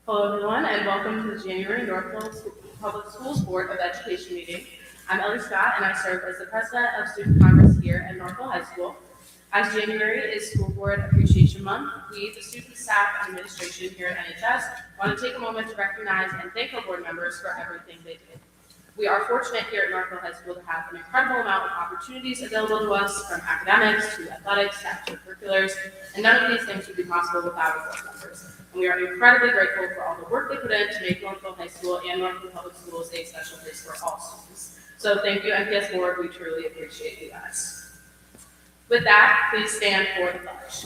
Hello, everyone, and welcome to the January Northville Public Schools Board of Education meeting. I'm Ellie Scott, and I serve as the president of Student Congress here at Northville High School. As January is School Board Appreciation Month, we, the student staff and administration here at NHS, want to take a moment to recognize and thank our board members for everything they did. We are fortunate here at Northville High School to have an incredible amount of opportunities available to us, from academics to athletics to extracurriculars, and none of these things would be possible without our board members. And we are incredibly grateful for all the work they put in to make Northville High School and Northville Public Schools a special place for all students. So thank you, NPS Board. We truly appreciate you guys. With that, please stand for the pledge.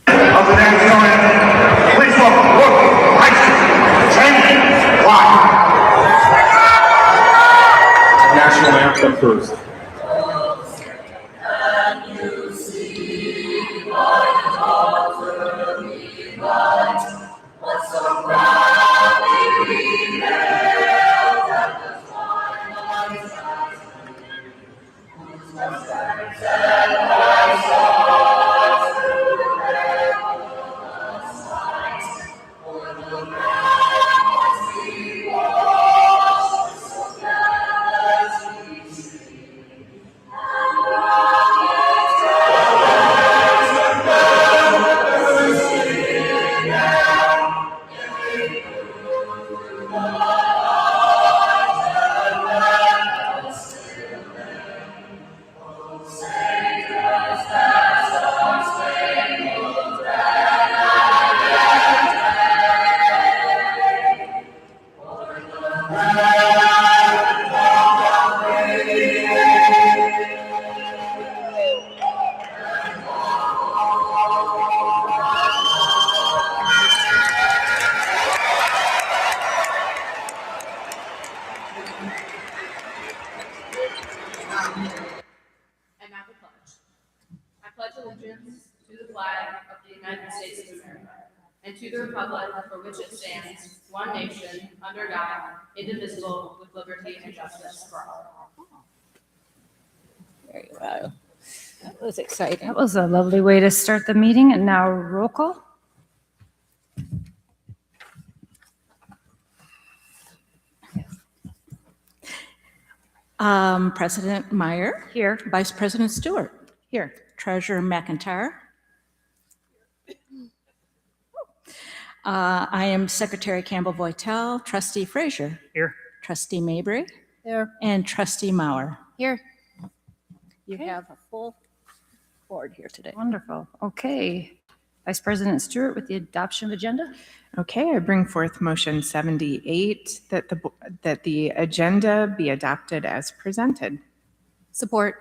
Of the next unit, please welcome Northville High School, 10 block. National anthem first. And now the pledge. I pledge allegiance to the flag of the United States of America and to the republic for which it stands, one nation, under God, indivisible, with liberty and justice for all. Very well. That was exciting. That was a lovely way to start the meeting, and now roll call. President Meyer. Here. Vice President Stewart. Here. Treasurer McIntyre. I am Secretary Campbell Voitel. Trustee Frazier. Here. Trustee Mabry. Here. And Trustee Mauer. Here. You Okay. have a full board here today. Wonderful. Okay. Vice President Stewart with the adoption of agenda. Okay, I bring forth motion 78 that the agenda be adopted as presented. Support.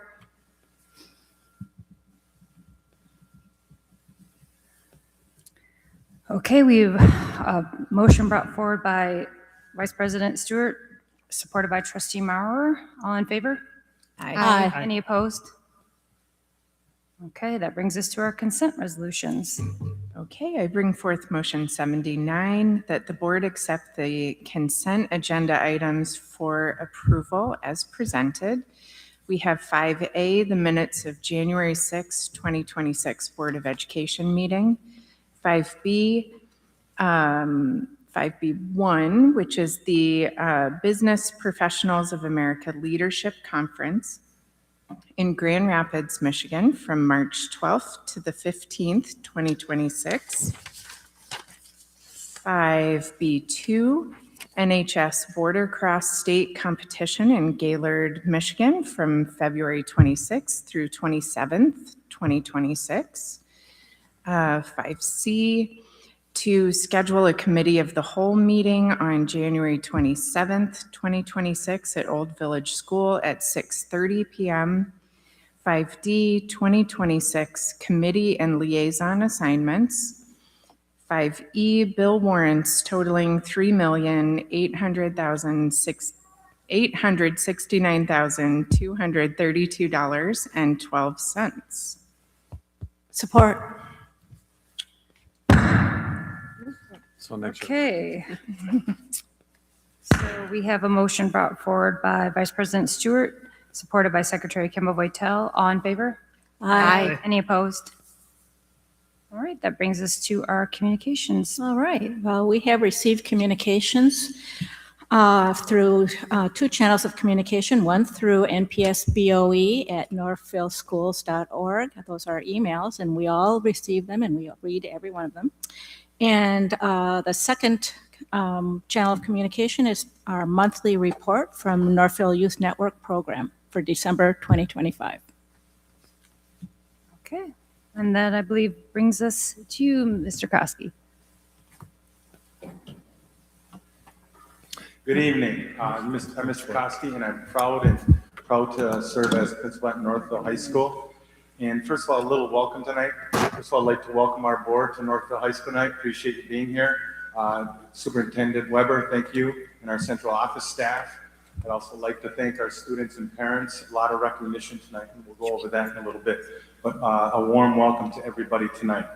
Okay, we've a motion brought forward by Vice President Stewart, supported by Trustee Maurer. All in favor? Aye. Any opposed? Okay, that brings us to our consent resolutions. Okay, I bring forth motion 79 that the board accept the consent agenda items for approval as presented. We have 5A, the minutes of January 6, 2026 Board of Education meeting. 5B1, which is the Business Professionals of America Leadership Conference in Grand Rapids, Michigan, from March 12th to the 15th, 2026. 5B2, NHS Border Cross State Competition in Gaylord, Michigan, from February 26th through 27th, 2026. 5C, to schedule a committee of the whole meeting on January 27th, 2026 at Old Village School at 6:30 p.m. 5D, 2026 committee and liaison assignments. 5E, bill warrants totaling $3,869,232.12. Support. So next year. Okay. So we have a motion brought forward by Vice President Stewart, supported by Secretary Kimball Voitel. All in favor? Aye. Any opposed? All right, that brings us to our communications. All right, well, we have received communications through two channels of communication, one through npsboe@northvilleschools.org. Those are emails, and we all receive them, and we read every one of them. And the second channel of communication is our monthly report from Northville Youth Network Program for December 2025. Okay, and that I believe brings us to you, Mr. Koski. Good evening. I'm Mr. Koski, and I'm proud to serve as principal at Northville High School. And first of all, a little welcome tonight. First of all, I'd like to welcome our board to Northville High School tonight. Appreciate you being here. Superintendent Weber, thank you, and our central office staff. I'd also like to thank our students and parents. A lot of recognition tonight, and we'll go over that in a little bit. But a warm welcome to everybody tonight.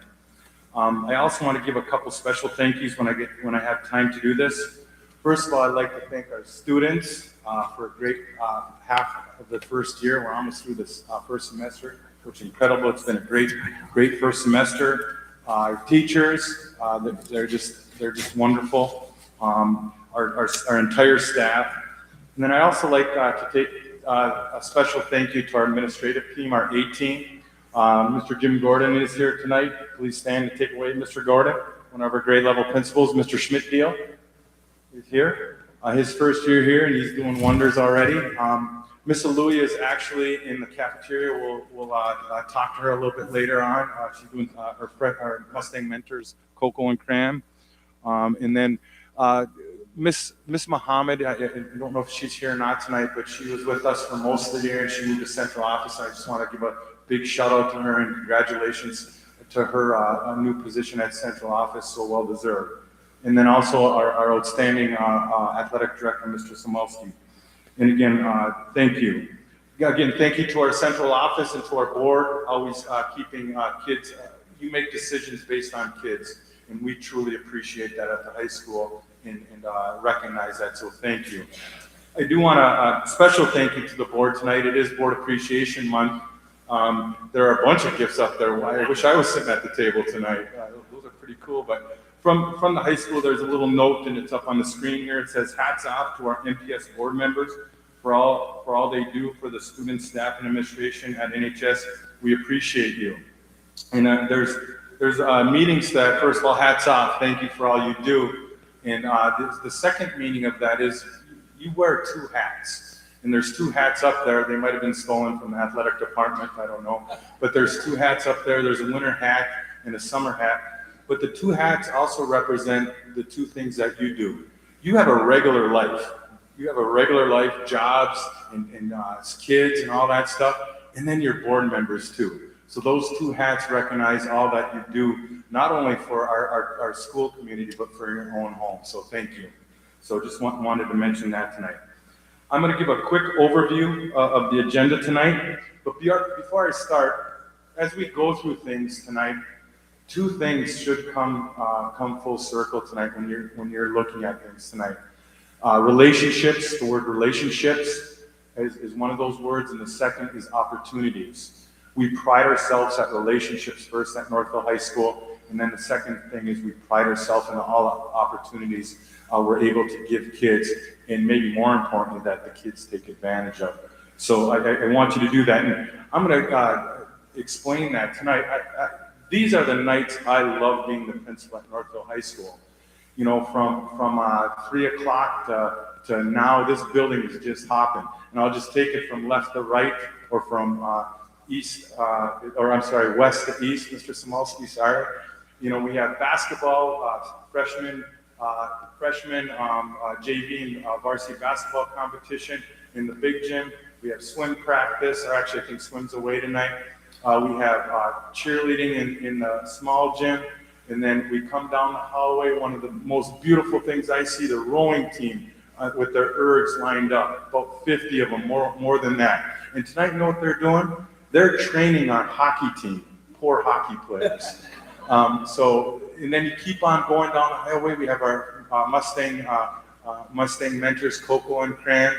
I also want to give a couple special thank yous when I have time to do this. First of all, I'd like to thank our students for a great half of the first year. We're almost through this first semester, which is incredible. It's been a great first semester. Our teachers, they're just wonderful. Our entire staff. And then I also like to take a special thank you to our administrative team, our A team. Mr. Jim Gordon is here tonight. Please stand and take away Mr. Gordon, one of our grade level principals. Mr. Schmidt-Deal is here. His first year here, and he's doing wonders already. Miss Louie is actually in the cafeteria. We'll talk to her a little bit later on. She's doing our Mustang Mentors Cocoa and Cram. And then Miss Muhammad, I don't know if she's here or not tonight, but she was with us for most of the year, and she moved to central office. I just want to give a big shout out to her and congratulations to her new position at central office, so well deserved. And then also our outstanding athletic director, Mr. Samolsky. And again, thank you. Again, thank you to our central office and to our board, always keeping kids. You make decisions based on kids, and we truly appreciate that at the high school and recognize that, so thank you. I do want a special thank you to the board tonight. It is Board Appreciation Month. There are a bunch of gifts up there. I wish I was sitting at the table tonight. Those are pretty cool, but from the high school, there's a little note, and it's up on the screen here. It says, hats off to our MPS board members for all they do for the students, staff, and administration at NHS. We appreciate you. And there's meetings that, first of all, hats off. Thank you for all you do. And the second meaning of that is you wear two hats. And there's two hats up there. They might have been stolen from the athletic department. I don't know. But there's two hats up there. There's a winter hat and a summer hat. But the two hats also represent the two things that you do. You have a regular life. You have a regular life, jobs and kids and all that stuff. And then your board members too. So those two hats recognize all that you do, not only for our school community, but for your own home. So thank you. So just wanted to mention that tonight. I'm going to give a quick overview of the agenda tonight. But before I start, as we go through things tonight, two things should come full circle tonight when you're looking at things tonight. Relationships, the word relationships is one of those words, and the second is opportunities. We pride ourselves at relationships first at Northville High School, and then the second thing is we pride ourselves in all opportunities we're able to give kids, and maybe more importantly, that the kids take advantage of. So I want you to do that, and I'm going to explain that tonight. These are the nights I love being the principal at Northville High School. You know, from 3 o'clock to now, this building is just hopping. And I'll just take it from left to right, or from west to east, Mr. Samolsky, sorry. You know, we have basketball, freshman, JV and varsity basketball competition in the big gym. We have swim practice, or actually I think swim's away tonight. We have cheerleading in the small gym. And then we come down the hallway, one of the most beautiful things I see, the rowing team with their ergs lined up, about 50 of them, more than that. And tonight, you know what they're doing? They're training our hockey team, poor hockey players. And then you keep on going down the highway. We have our Mustang Mentors, Cocoa and Cran.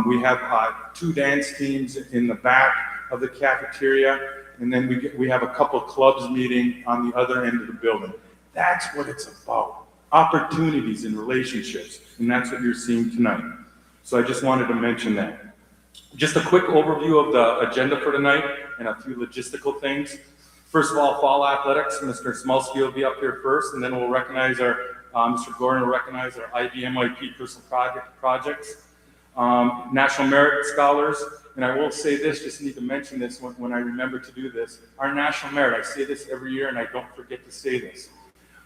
We have two dance teams in the back of the cafeteria. and then we have a couple clubs meeting on the other end of the building. That's what it's about. Opportunities and relationships, and that's what you're seeing tonight. So I just wanted to mention that. Just a quick overview of the agenda for tonight and a few logistical things. First of all, fall athletics. Mr. Smolsky will be up here first, and then we'll recognize Mr. Gordon will recognize our IBMYP personal projects. National Merit Scholars, and I will say this, just need to mention this when I remember to do this. Our National Merit, I say this every year and I don't forget to say this.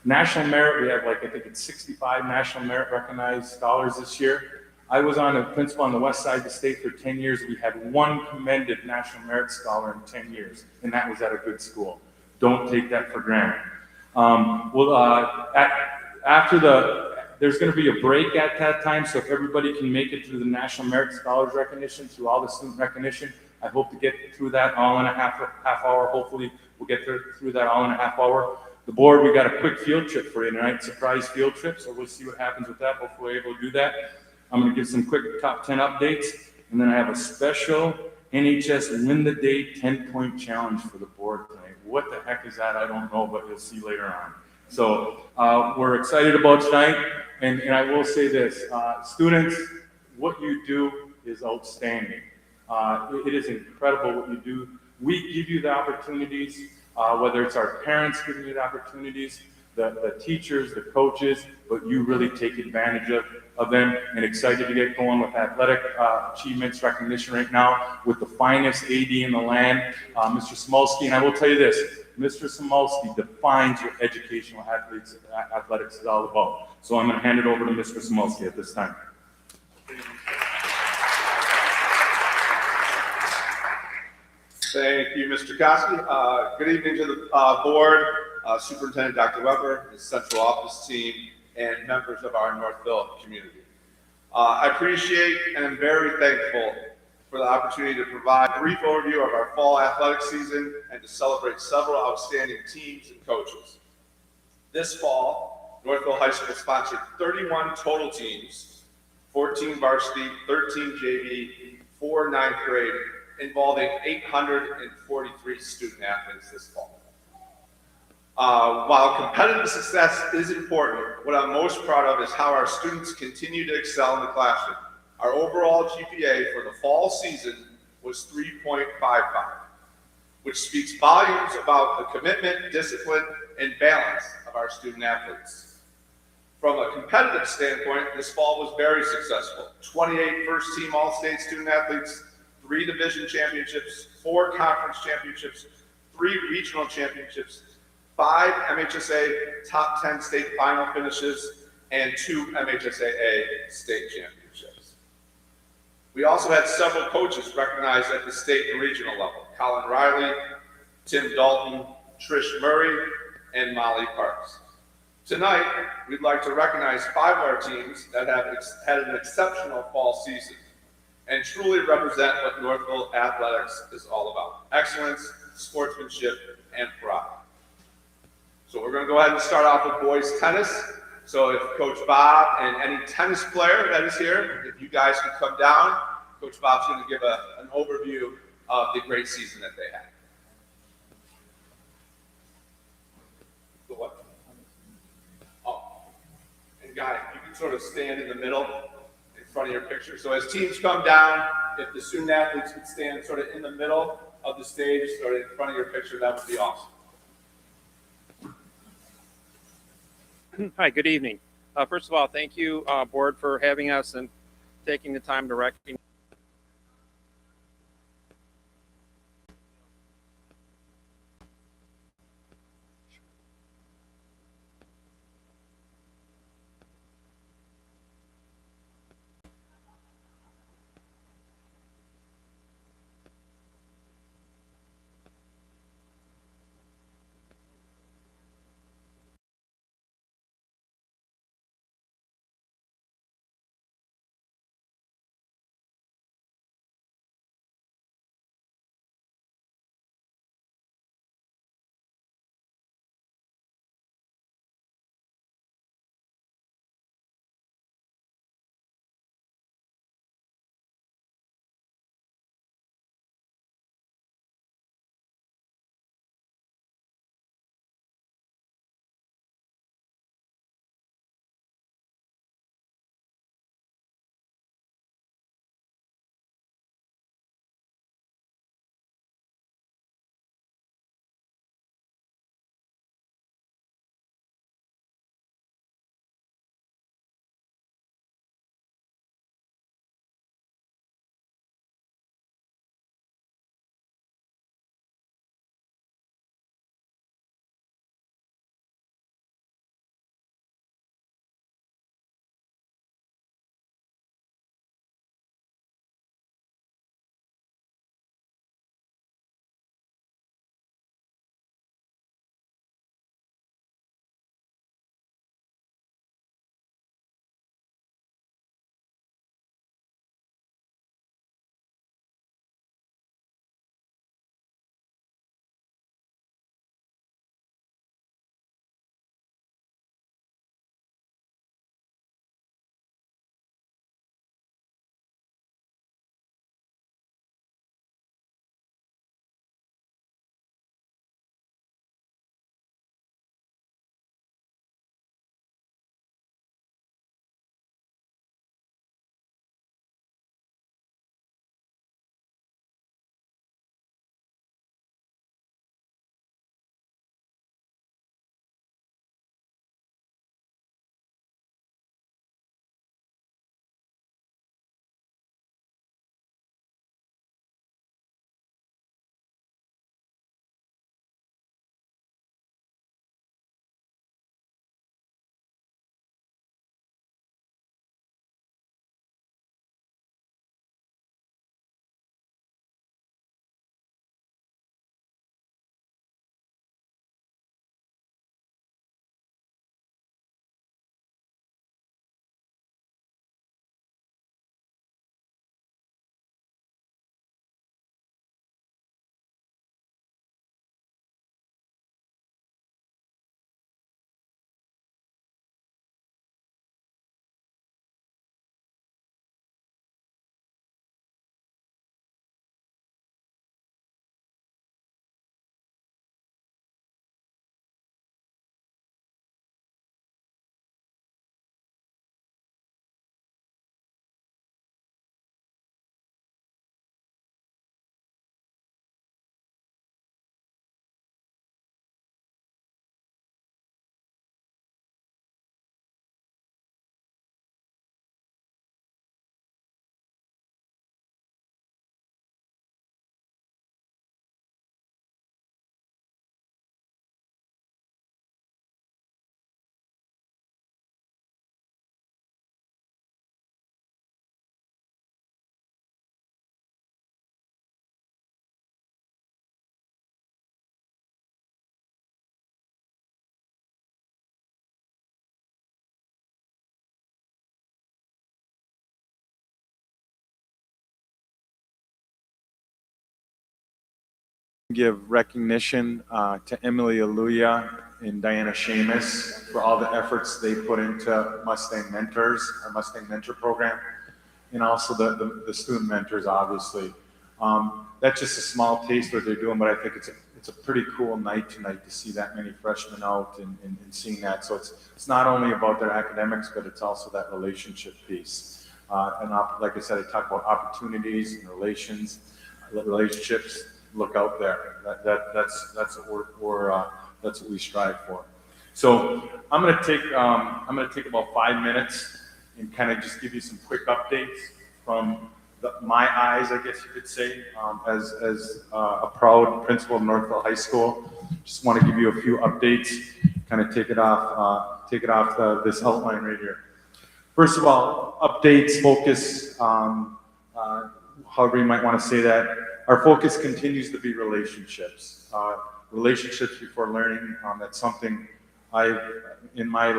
National Merit, we have I think it's 65 National Merit recognized scholars this year. I was on a principal on the west side of the state for 10 years. We had one commended National Merit Scholar in 10 years, and that was at a good school. Don't take that for granted. There's going to be a break at that time, so if everybody can make it through the National Merit Scholars recognition, through all the student recognition, I hope to get through that all in a half hour. Hopefully, we'll get through that all in a half hour. The board, we got a quick field trip for you tonight, surprise field trip, so we'll see what happens with that. Hopefully, we're able to do that. I'm going to give some quick top 10 updates, and then I have a special NHS Win the Day 10-point challenge for the board tonight. What the heck is that? I don't know, but you'll see later on. So we're excited about tonight, and I will say this, students, what you do is outstanding. It is incredible what you do. We give you the opportunities, whether it's our parents giving you the opportunities, the teachers, the coaches, but you really take advantage of them, and excited to get going with athletic achievements recognition right now with the finest AD in the land, Mr. Smolsky. And I will tell you this, Mr. Smolsky defines what educational athletics is all about. So I'm going to hand it over to Mr. Smolsky at this time. Thank you, Mr. Koski. Good evening to the board, Superintendent Dr. Weber, his central office team, and members of our Northville community. I appreciate and am very thankful for the opportunity to provide a brief overview of our fall athletic season and to celebrate several outstanding teams and coaches. This fall, Northville High School sponsored 31 total teams, 14 varsity, 13 JV, 4 ninth grade, involving 843 student athletes this fall. While competitive success is important, what I'm most proud of is how our students continue to excel in the classroom. Our overall GPA for the fall season was 3.55, which speaks volumes about the commitment, discipline, and balance of our student athletes. From a competitive standpoint, this fall was very successful. 28 first-team All-State student athletes, 3 division championships, 4 conference championships, 3 regional championships, 5 MHSA top 10 state final finishes, and 2 MHSAA state championships. We also had several coaches recognized at the state and regional level: Colin Riley, Tim Dalton, Trish Murray, and Molly Parks. Tonight, we'd like to recognize 5 of our teams that have had an exceptional fall season and truly represent what Northville athletics is all about: excellence, sportsmanship, and pride. So we're going to go ahead and start off with boys tennis. So if Coach Bob and any tennis player that is here, if you guys can come down, Coach Bob's going to give an overview of the great season that they had. The what? Oh, and Guy, you can sort of stand in the middle in front of your picture. So as teams come down, if the student athletes could stand sort of in the middle of the stage, sort of in front of your picture, that would be awesome. Hi, good evening. First of all, thank you, board, for having us and taking the time to recognize give recognition to Emily Aluya and Diana Seamus for all the efforts they put into Mustang Mentors, our Mustang Mentor program, and also the student mentors, obviously. That's just a small taste of what they're doing, but I think it's a pretty cool night tonight to see that many freshmen out and seeing that. So it's not only about their academics, but it's also that relationship piece. Like I said, I talk about opportunities and relationships. Look out there. That's what we strive for. So I'm gonna take about 5 minutes and kind of just give you some quick updates from my eyes, I guess you could say, as a proud principal of Northville High School. Just want to give you a few updates, kind of take it off this outline right here. First of all, updates, focus, however you might want to say that. Our focus continues to be relationships. Relationships before learning, that's something in my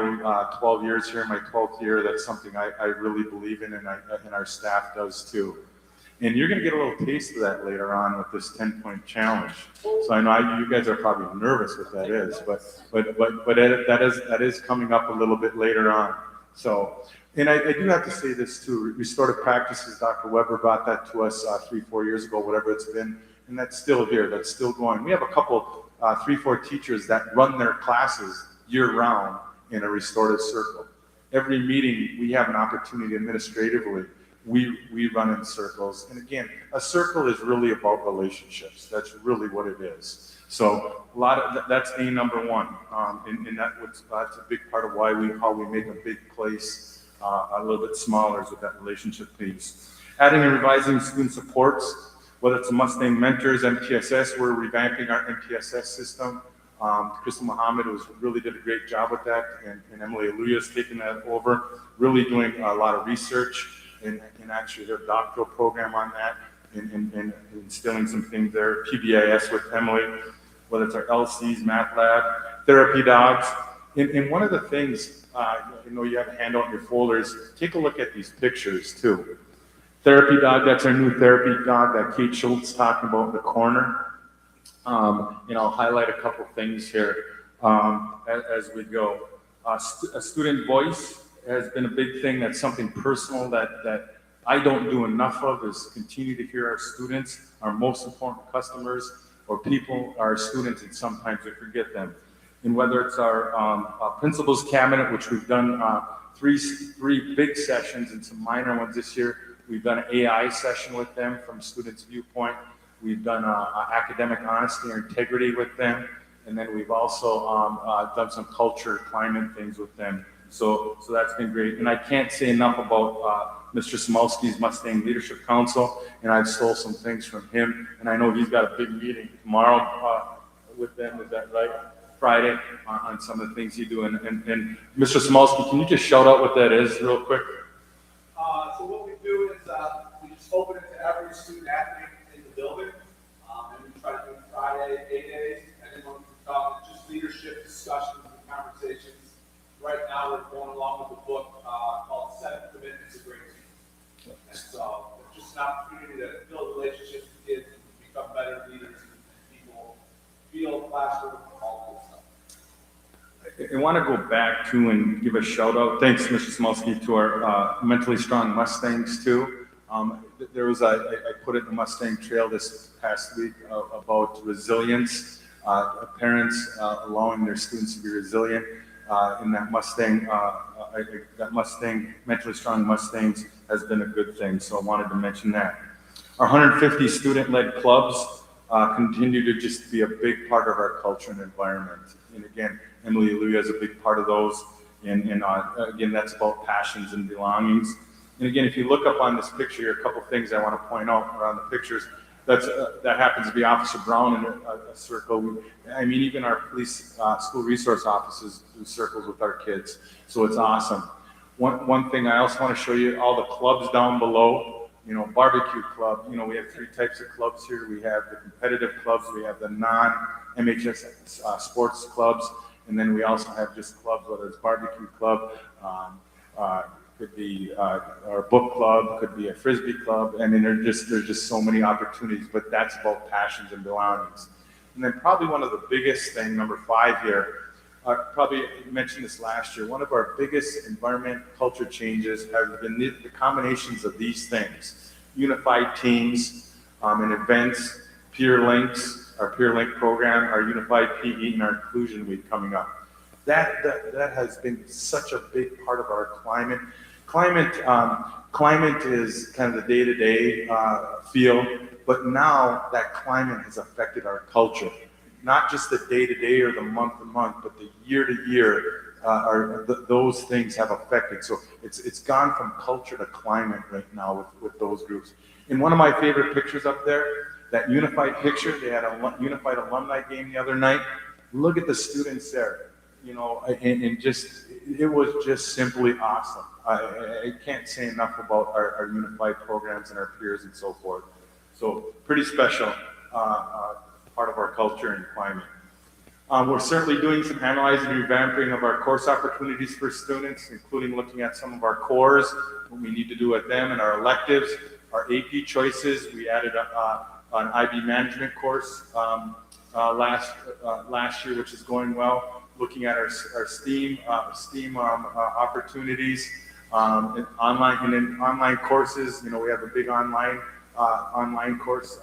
12 years here, my 12th year, that's something I really believe in, and our staff does too. And you're going to get a little taste of that later on with this 10-point challenge. So I know you guys are probably nervous what that is, but that is coming up a little bit later on. So, and I do have to say this too, restorative practices, Dr. Weber brought that to us 3-4 years ago, whatever it's been, and that's still here, that's still going. We have a couple, 3-4 teachers that run their classes year-round in a restorative circle. Every meeting, we have an opportunity administratively. We run in circles. And again, a circle is really about relationships. That's really what it is. So that's A number one. And that's a big part of how we make a big place a little bit smaller, is with that relationship piece. Adding and revising student supports, whether it's Mustang Mentors, MTSS, we're revamping our MTSS system. Crystal Muhammad really did a great job with that, and Emily Aluya's taken that over, really doing a lot of research and actually their doctoral program on that, and instilling some things there. PBIS with Emily, whether it's our LCs, math lab, therapy dogs. And one of the things, you have a handout in your folders, take a look at these pictures too. Therapy dog, that's our new therapy dog that Kate Schultz talking about in the corner. I'll highlight a couple things here as we go. A student voice has been a big thing. That's something personal that I don't do enough of, is continue to hear our students, our most important customers, or people, our students, and sometimes we forget them. And whether it's our principals cabinet, which we've done three big sessions and some minor ones this year. We've done an AI session with them from students' viewpoint. We've done academic honesty or integrity with them. And then we've also done some culture, climate things with them. So that's been great. And I can't say enough about Mr. Smolsky's Mustang Leadership Council, and I've stole some things from him. And I know he's got a big meeting tomorrow with them, is that right? Friday, on some of the things he's doing. And Mr. Smolsky, can you just shout out what that is real quick? So what we do is we just open it to every student athlete in the building, and we try to do it Friday, 8 days, and then when we talk just leadership discussions and conversations. Right now, we're going along with a book called 7 Commitments to Great Team. And so it's just an opportunity to build relationships with kids and become better leaders, and people feel classroom, all that stuff. I want to go back to and give a shout out. Thanks, Mr. Smolsky, to our mentally strong Mustangs too. There was I put it in the Mustang Trail this past week about resilience, parents allowing their students to be resilient. In that Mustang, mentally strong Mustangs has been a good thing. So I wanted to mention that. Our 150 student-led clubs continue to just be a big part of our culture and environment. And again, Emily Aluya is a big part of those. And again, that's about passions and belongings. And again, if you look up on this picture here, a couple things I want to point out around the pictures. That happens to be Officer Brown in a circle. Even our police school resource offices do circles with our kids. So it's awesome. One thing I also want to show you, all the clubs down below, barbecue club. We have 3 types of clubs here. We have the competitive clubs, we have the non-MHS sports clubs, and then we also have just clubs, whether it's barbecue club, could be our book club, could be a frisbee club. There's just so many opportunities, but that's about passions and belongings. And then probably one of the biggest thing, number 5 here, probably mentioned this last year, one of our biggest environment culture changes have been the combinations of these things. Unified teams and events, peer links, our peer link program, our unified PE, and our inclusion week coming up. That has been such a big part of our climate. Climate is kind of the day-to-day feel, but now that climate has affected our culture. Not just the day-to-day or the month-to-month, but the year-to-year, those things have affected. So it's gone from culture to climate right now with those groups. In one of my favorite pictures up there, that unified picture, they had a unified alumni game the other night. Look at the students there, you know, and just, it was just simply awesome. I can't say enough about our unified programs and our peers and so forth. So pretty special part of our culture and climate. We're certainly doing some analyzing and revamping of our course opportunities for students, including looking at some of our cores, what we need to do with them, and our electives, our AP choices. We added an IB management course last year, which is going well. Looking at our STEAM opportunities, and online courses. You know, we have a big online course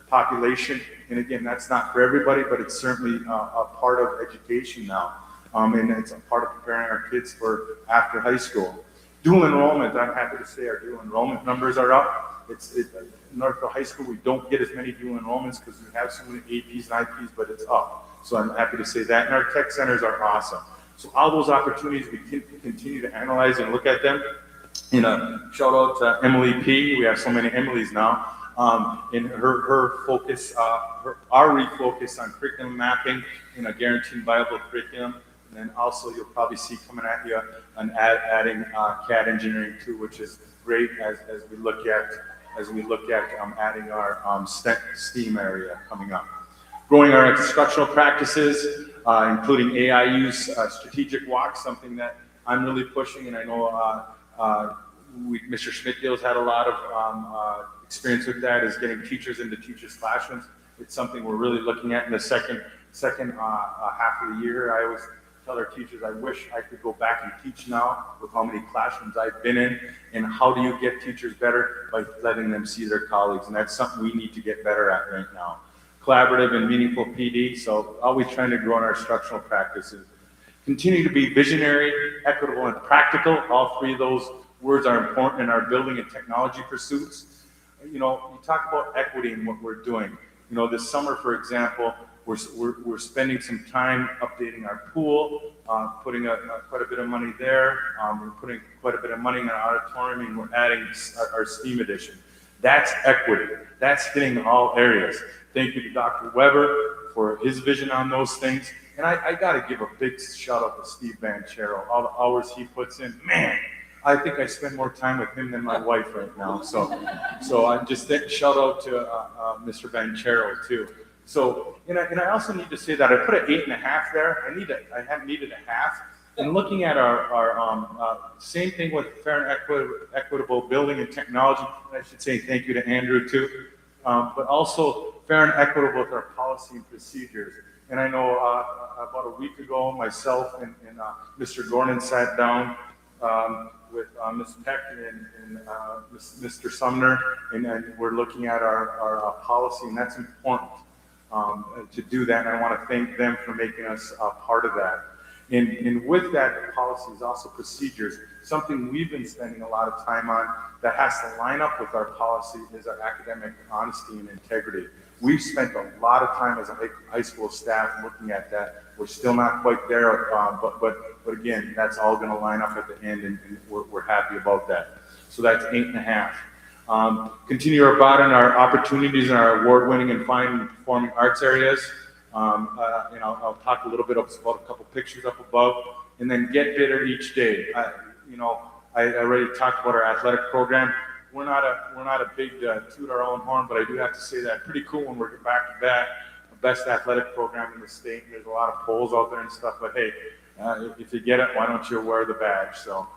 population, and again, that's not for everybody, but it's certainly a part of education now, and it's a part of preparing our kids for after high school. Dual enrollment, I'm happy to say our dual enrollment numbers are up. Northville High School, we don't get as many dual enrollments because we have so many APs and IPs, but it's up. So I'm happy to say that, and our tech centers are awesome. So all those opportunities, we continue to analyze and look at them. And shout out to Emily P. We have so many Emilys now. In her focus, our refocus on curriculum mapping and a guaranteed viable curriculum. And then also you'll probably see coming at you adding CAD engineering too, which is great as we look at adding our STEAM area coming up. Growing our instructional practices, including AI use, strategic walk, something that I'm really pushing, and I know Mr. Schmidtgill's had a lot of experience with that, is getting teachers into teachers' classrooms. It's something we're really looking at in the second half of the year. I always tell our teachers, I wish I could go back and teach now with how many classrooms I've been in, and how do you get teachers better? By letting them see their colleagues, and that's something we need to get better at right now. Collaborative and meaningful PD, so always trying to grow in our instructional practices. Continue to be visionary, equitable, and practical. All three of those words are important in our building and technology pursuits. You know, you talk about equity in what we're doing. You know, this summer, for example, we're spending some time updating our pool, putting quite a bit of money there. We're putting quite a bit of money in our auditorium, and we're adding our STEAM edition. That's equity. That's hitting all areas. Thank you to Dr. Weber for his vision on those things. And I got to give a big shout out to Steve Banchero. All the hours he puts in, man, I think I spend more time with him than my wife right now. So I just shout out to Mr. Banchero too. So, and I also need to say that I put an 8.5 there. I have needed a half. And looking at our same thing with fair and equitable building and technology, I should say thank you to Andrew too, but also fair and equitable with our policy and procedures. And I know about a week ago, myself and Mr. Gordon sat down with Ms. Peck and Mr. Sumner, and we're looking at our policy, and that's important to do that. And I want to thank them for making us part of that. And with that policy is also procedures. Something we've been spending a lot of time on that has to line up with our policy is our academic honesty and integrity. We've spent a lot of time as a high school staff looking at that. We're still not quite there, but again, that's all going to line up at the end, and we're happy about that. So that's 8.5. Continue to broaden our opportunities in our award-winning and fine and performing arts areas. And I'll talk a little bit about a couple pictures up above, and then get better each day. I already talked about our athletic program. We're not a big toot our own horn, but I do have to say that pretty cool when we're back to back, best athletic program in the state. There's a lot of polls out there and stuff, but hey, if you get it, why don't you wear the badge? So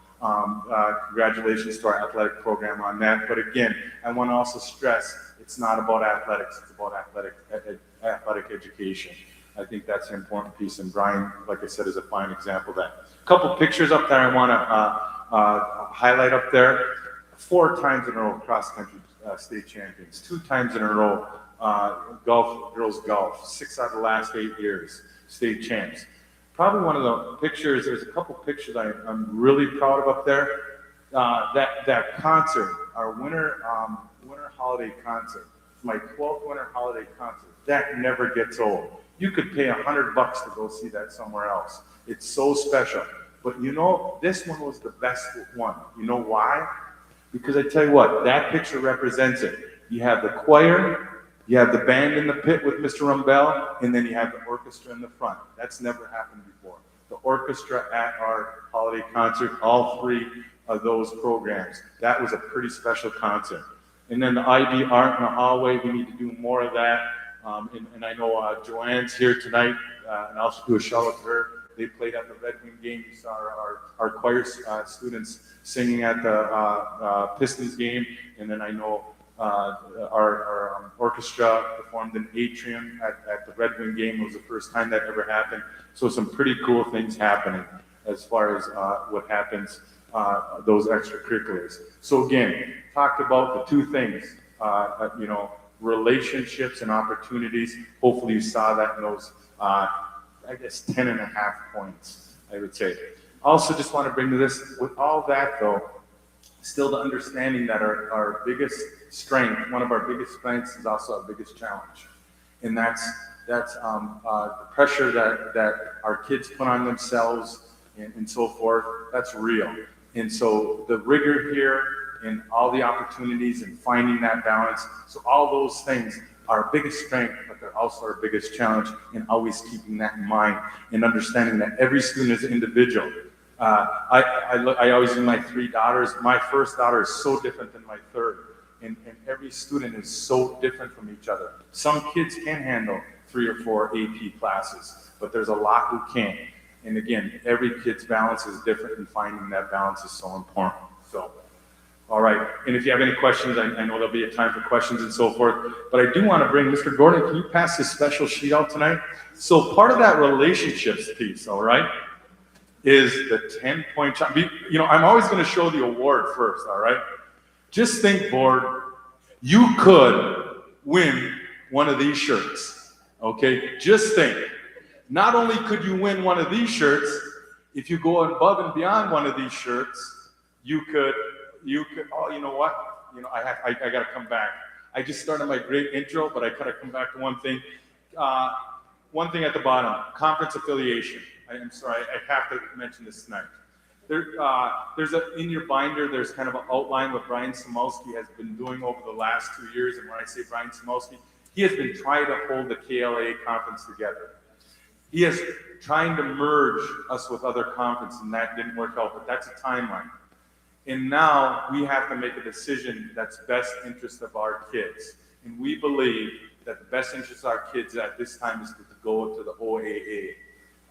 congratulations to our athletic program on that. But again, I want to also stress it's not about athletics; it's about athletic education. I think that's an important piece, and Brian, like I said, is a fine example of that. A couple pictures up there I want to highlight up there. 4 times in a row cross-country state champions, 2 times in a row girls golf, 6 out of the last 8 years state champs. Probably one of the pictures, there's a couple pictures I'm really proud of up there. That concert, our winter holiday concert, my 12th winter holiday concert, that never gets old. You could pay $100 to go see that somewhere else. It's so special. But you know, this one was the best one. You know why? Because I tell you what, that picture represents it. You have the choir, you have the band in the pit with Mr. Rumbell, and then you have the orchestra in the front. That's never happened before. The orchestra at our holiday concert, all 3 of those programs. That was a pretty special concert. And then the IB Art in the hallway, we need to do more of that. And I know Joanne's here tonight, and I'll do a shout out to her. They played at the Red Wing game. You saw our choir students singing at the Pistons game. And then I know our orchestra performed in Atrium at the Red Wing game. It was the first time that ever happened. So some pretty cool things happening as far as what happens, those extracurriculars. So again, talked about the 2 things, you know, relationships and opportunities. Hopefully you saw that in those, I guess, 10.5 points, I would say. Also just want to bring to this, with all that though, still the understanding that our biggest strength, one of our biggest strengths is also our biggest challenge. And that's the pressure that our kids put on themselves and so forth, that's real. And so the rigor here and all the opportunities and finding that balance, so all those things are our biggest strength, but they're also our biggest challenge, and always keeping that in mind and understanding that every student is an individual. I always use my 3 daughters. My first daughter is so different than my third, and every student is so different from each other. Some kids can handle 3 or 4 AP classes, but there's a lot who can't. And again, every kid's balance is different, and finding that balance is so important. So, all right. And if you have any questions, I know there'll be a time for questions and so forth. But I do want to bring Mr. Gordon. Can you pass this special sheet out tonight? So part of that relationships piece, all right, is the 10-point shot. You know, I'm always going to show the award first, all right? Just think, board, you could win one of these shirts, okay? Just think. Not only could you win one of these shirts, if you go above and beyond one of these shirts, you could, oh, you know what? You know, I got to come back. I just started my great intro, but I got to come back to one thing. One thing at the bottom, conference affiliation. I'm sorry, I have to mention this tonight. There's in your binder, there's kind of an outline what Brian Samowski has been doing over the last 2 years. And when I say Brian Samowski, he has been trying to hold the KLA conference together. He is trying to merge us with other conferences, and that didn't work out, but that's a timeline. And now we have to make a decision that's best interest of our kids. And we believe that the best interest of our kids at this time is to go to the OAA,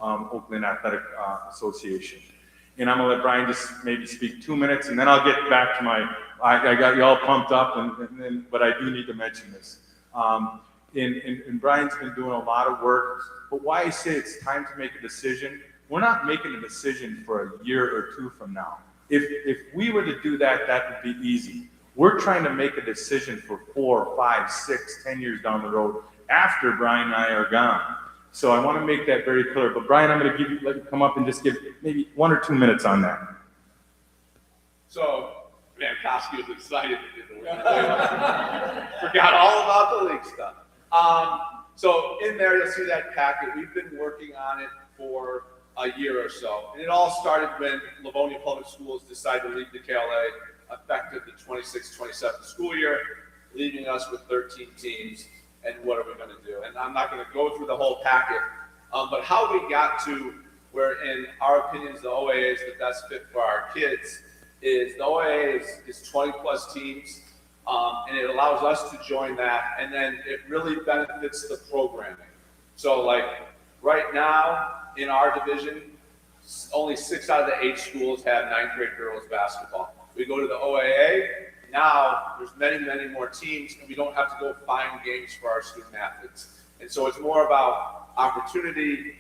Oakland Athletic Association. And I'm gonna let Brian just maybe speak 2 minutes, and then I'll get back to I got you all pumped up, but I do need to mention this. And Brian's been doing a lot of work, but why I say it's time to make a decision, we're not making a decision for a year or 2 from now. If we were to do that, that would be easy. We're trying to make a decision for 4, 5, 6, 10 years down the road after Brian and I are gone. So I want to make that very clear. But Brian, I'm going to let you come up and just give maybe 1 or 2 minutes on that. So, man, Koski was excited. Forgot all about the league stuff. So in there, you'll see that packet. We've been working on it for a year or so. And it all started when Livonia Public Schools decided to leave the KLA effective the 26-27 school year, leaving us with 13 teams. And what are we going to do? And I'm not going to go through the whole packet, but how we got to where, in our opinions, the OAA is the best fit for our kids is the OAA is 20 plus teams, and it allows us to join that, and then it really benefits the programming. So like right now in our division, only 6 out of the 8 schools have 9th grade girls basketball. We go to the OAA, now there's many, many more teams, and we don't have to go find games for our student athletes. And so it's more about opportunity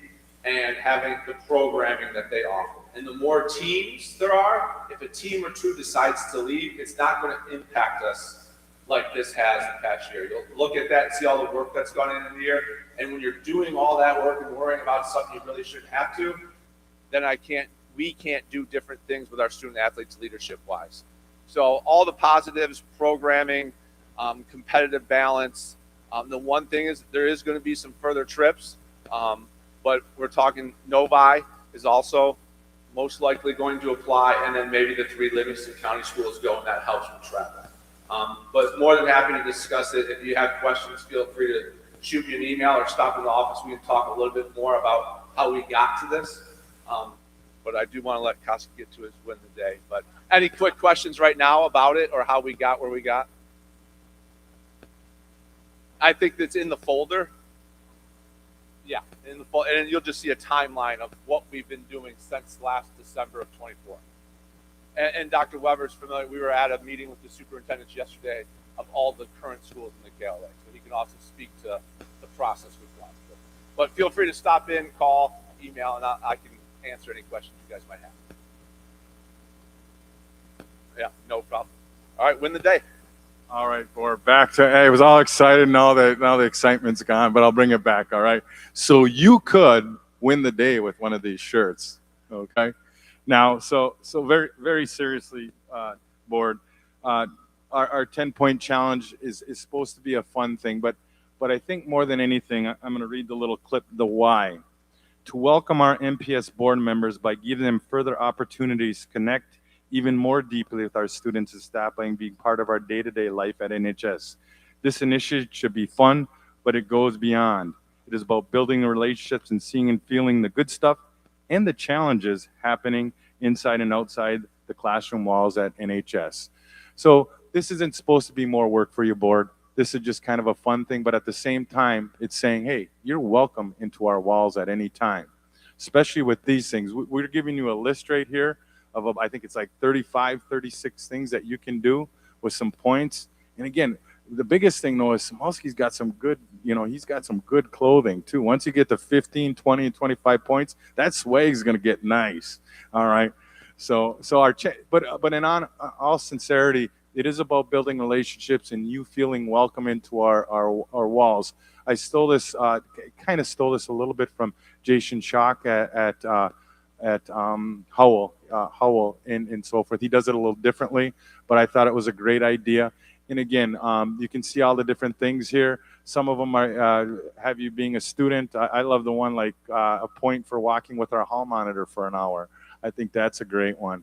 and having the programming that they offer. And the more teams there are, if a team or two decides to leave, it's not going to impact us like this has the past year. You'll look at that and see all the work that's gone into the year. And when you're doing all that work and worrying about something you really shouldn't have to, then we can't do different things with our student athletes leadership wise. So all the positives, programming, competitive balance. The one thing is there is going to be some further trips, but we're talking Novi is also most likely going to apply, and then maybe the 3 Livingston County schools go, and that helps with travel. But more than happy to discuss it. If you have questions, feel free to shoot me an email or stop in the office. We can talk a little bit more about how we got to this. But I do want to let Koski get to his win the day. But any quick questions right now about it or how we got where we got? I think that's in the folder. Yeah, in the folder, and you'll just see a timeline of what we've been doing since last December of 24. And Dr. Weber's familiar. We were at a meeting with the superintendents yesterday of all the current schools in the KLA, so he can also speak to the process we've gone through. But feel free to stop in, call, email, and I can answer any questions you guys might have. Yeah, no problem. All right, win the day. All right, we're back to, hey, I was all excited. Now the excitement's gone, but I'll bring it back, all right? So you could win the day with one of these shirts, okay? Now, so very, very seriously, board, our 10-point challenge is supposed to be a fun thing, but I think more than anything, I'm going to read the little clip, the why. To welcome our MPS board members by giving them further opportunities to connect even more deeply with our students and staff by being part of our day-to-day life at NHS. This initiative should be fun, but it goes beyond. It is about building relationships and seeing and feeling the good stuff and the challenges happening inside and outside the classroom walls at NHS. So this isn't supposed to be more work for your board. This is just kind of a fun thing, but at the same time, it's saying, hey, you're welcome into our walls at any time, especially with these things. We're giving you a list right here of, I think it's like 35, 36 things that you can do with some points. And again, the biggest thing though is Samolski's got some good, he's got some good clothing too. Once you get to 15, 20, and 25 points, that swag's going to get nice. All right. So but in all sincerity, it is about building relationships and you feeling welcome into our walls. I stole this, kind of stole this a little bit from Jason Schock at Howell and so forth. He does it a little differently, but I thought it was a great idea. And again, you can see all the different things here. Some of them are have you being a student. I love the one like a point for walking with our hall monitor for an hour. I think that's a great one.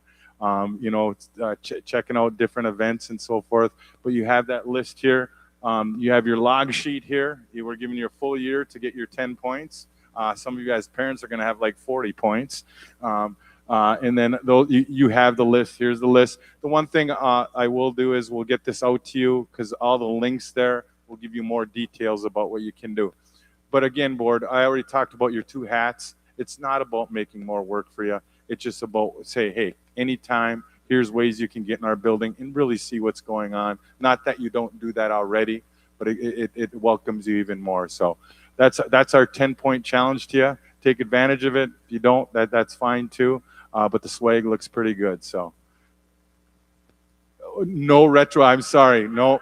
Checking out different events and so forth. But you have that list here. You have your log sheet here. We're giving you a full year to get your 10 points. Some of you guys' parents are going to have like 40 points. And then you have the list. Here's the list. The one thing I will do is we'll get this out to you because all the links there will give you more details about what you can do. But again, board, I already talked about your 2 hats. It's not about making more work for you. It's just about say, hey, anytime, here's ways you can get in our building and really see what's going on. Not that you don't do that already, but it welcomes you even more. So that's our 10-point challenge to you. Take advantage of it. If you don't, that's fine too. But the swag looks pretty good. So no retro. I'm sorry. No.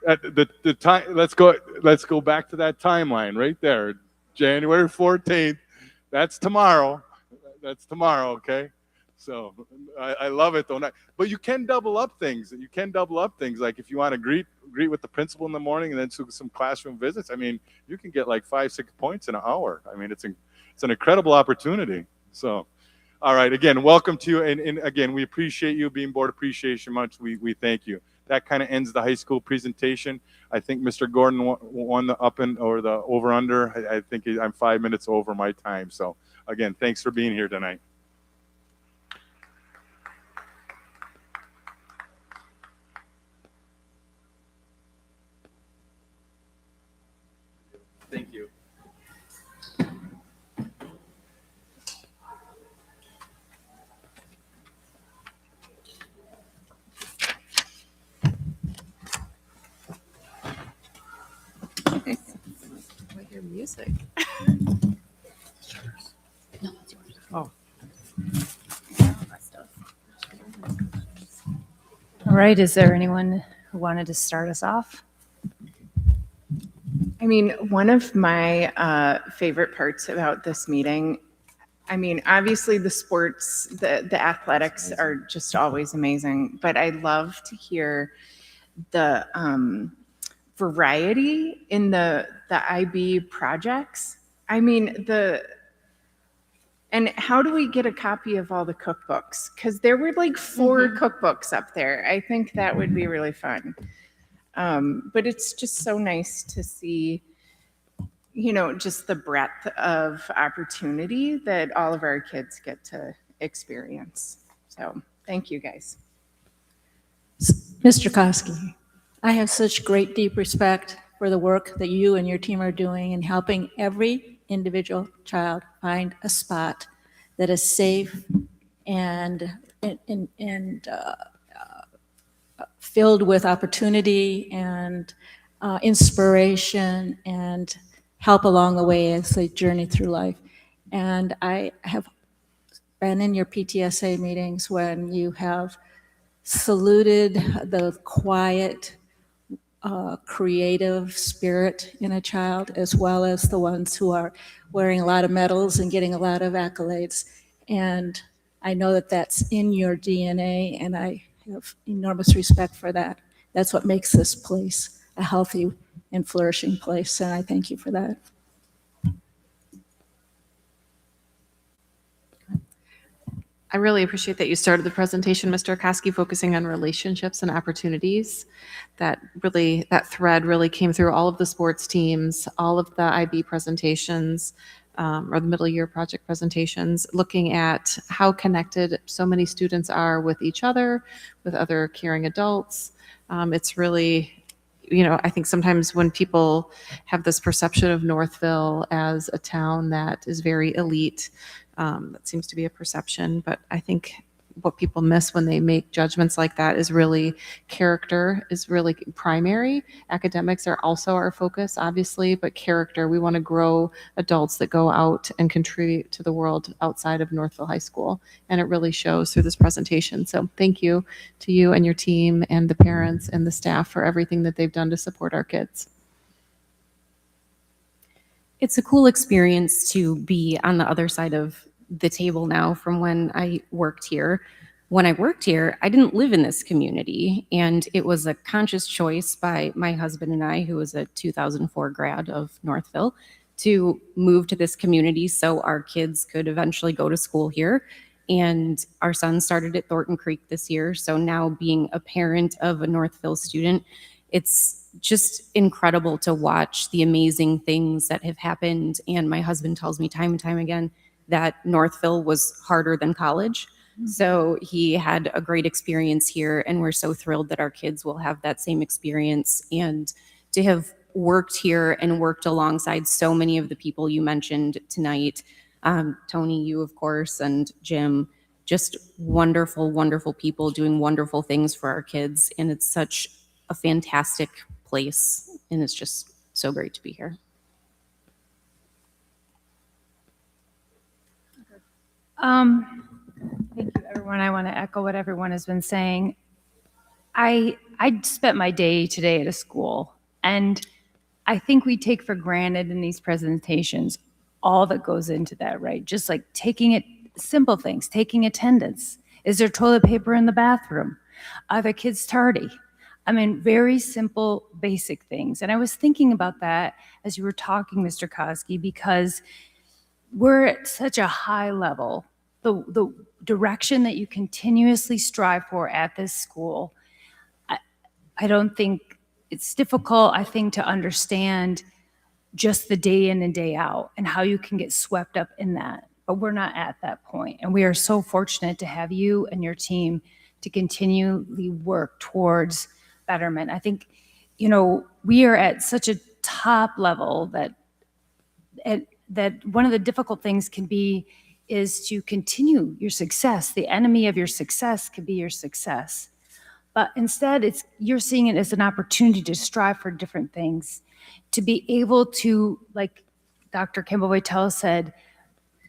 The time. Let's go back to that timeline right there. January 14th. That's tomorrow. That's tomorrow. Okay. So I love it though. But you can double up things. You can double up things. Like if you want to greet with the principal in the morning and then do some classroom visits. I mean, you can get like 5-6 points in an hour. I mean, it's an incredible opportunity. So, all right. Again, welcome to you. And again, we appreciate you being Board Appreciation Month. We thank you. That kind of ends the high school presentation. I think Mr. Gordon won the the over under. I think I'm 5 minutes over my time. So again, thanks for being here tonight. Thank you. music. No, it's yours. Oh. All right, is there anyone who wanted to start us off? I mean, one of my favorite parts about this meeting, I mean, obviously the sports, the athletics are just always amazing, but I love to hear the variety in the IB projects. I mean, and how do we get a copy of all the cookbooks? Because there were like 4 cookbooks up there. I think that would be really fun. But it's just so nice to see, you know, just the breadth of opportunity that all of our kids get to experience. So thank you guys. Mr. Koski, I have such great, deep respect for the work that you and your team are doing in helping every individual child find a spot that is safe and filled with opportunity and inspiration and help along the way as they journey through life. And I have been in your PTSA meetings when you have saluted the quiet, creative spirit in a child, as well as the ones who are wearing a lot of medals and getting a lot of accolades. And I know that that's in your DNA, and I have enormous respect for that. That's what makes this place a healthy and flourishing place, and I thank you for that. I really appreciate that you started the presentation, Mr. Koski, focusing on relationships and opportunities. That thread really came through all of the sports teams, all of the IB presentations, or the middle year project presentations, looking at how connected so many students are with each other, with other caring adults. It's really, you know, I think sometimes when people have this perception of Northville as a town that is very elite, that seems to be a perception, but I think what people miss when they make judgments like that is really character is really primary. Academics are also our focus, obviously, but character. We want to grow adults that go out and contribute to the world outside of Northville High School, and it really shows through this presentation. So thank you to you and your team and the parents and the staff for everything that they've done to support our kids. It's a cool experience to be on the other side of the table now from when I worked here. When I worked here, I didn't live in this community, and it was a conscious choice by my husband and I, who was a 2004 grad of Northville, to move to this community so our kids could eventually go to school here. And our son started at Thornton Creek this year, so now being a parent of a Northville student, it's just incredible to watch the amazing things that have happened. And my husband tells me time and time again that Northville was harder than college. So he had a great experience here, and we're so thrilled that our kids will have that same experience. And to have worked here and worked alongside so many of the people you mentioned tonight, Tony, you of course, and Jim, just wonderful, wonderful people doing wonderful things for our kids. And it's such a fantastic place, and it's just so great to be here. Thank you, everyone. I want to echo what everyone has been saying. I spent my day today at a school, and I think we take for granted in these presentations all that goes into that, right? Just like taking it, simple things, taking attendance. Is there toilet paper in the bathroom? Are the kids tardy? I mean, very simple, basic things. And I was thinking about that as you were talking, Mr. Koski, because we're at such a high level. The direction that you continuously strive for at this school, I don't think it's difficult, I think, to understand just the day in and day out and how you can get swept up in that. But we're not at that point. And we are so fortunate to have you and your team to continually work towards betterment. I think, you know, we are at such a top level that one of the difficult things can be is to continue your success. The enemy of your success could be your success. But instead, you're seeing it as an opportunity to strive for different things, to be able to like Dr. Kimball Vaitel said,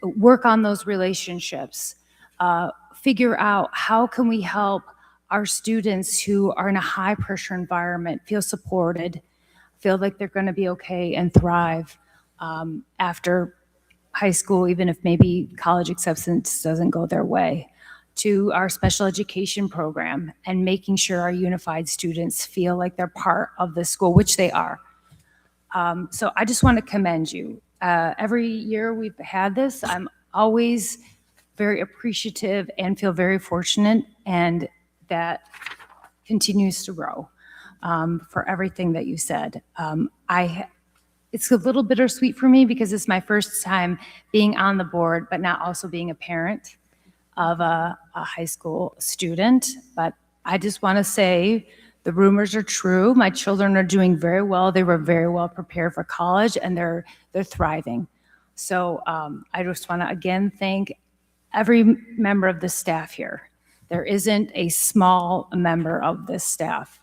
work on those relationships. Figure out how can we help our students who are in a high pressure environment feel supported, feel like they're going to be okay and thrive after high school, even if maybe college acceptance doesn't go their way, to our special education program and making sure our unified students feel like they're part of the school, which they are. So I just want to commend you. Every year we've had this, I'm always very appreciative and feel very fortunate, and that continues to grow for everything that you said. It's a little bittersweet for me because it's my first time being on the board, but not also being a parent of a high school student. But I just want to say the rumors are true. My children are doing very well. They were very well prepared for college, and they're thriving. So I just want to again thank every member of the staff here. There isn't a small member of this staff.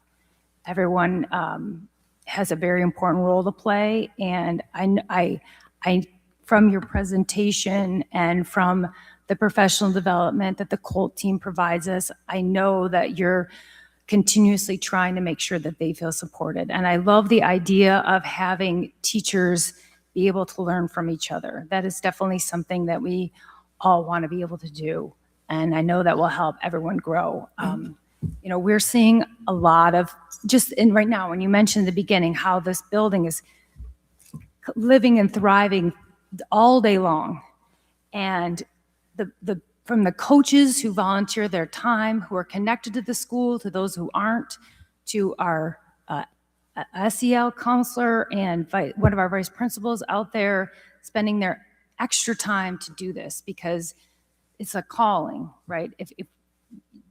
Everyone has a very important role to play, and I from your presentation and from the professional development that the COLT team provides us, I know that you're continuously trying to make sure that they feel supported. And I love the idea of having teachers be able to learn from each other. That is definitely something that we all want to be able to do. And I know that will help everyone grow. We're seeing a lot of, just in right now, when you mentioned at the beginning how this building is living and thriving all day long. And from the coaches who volunteer their time, who are connected to the school, to those who aren't, to our SEL counselor and one of our vice principals out there spending their extra time to do this because it's a calling, right? If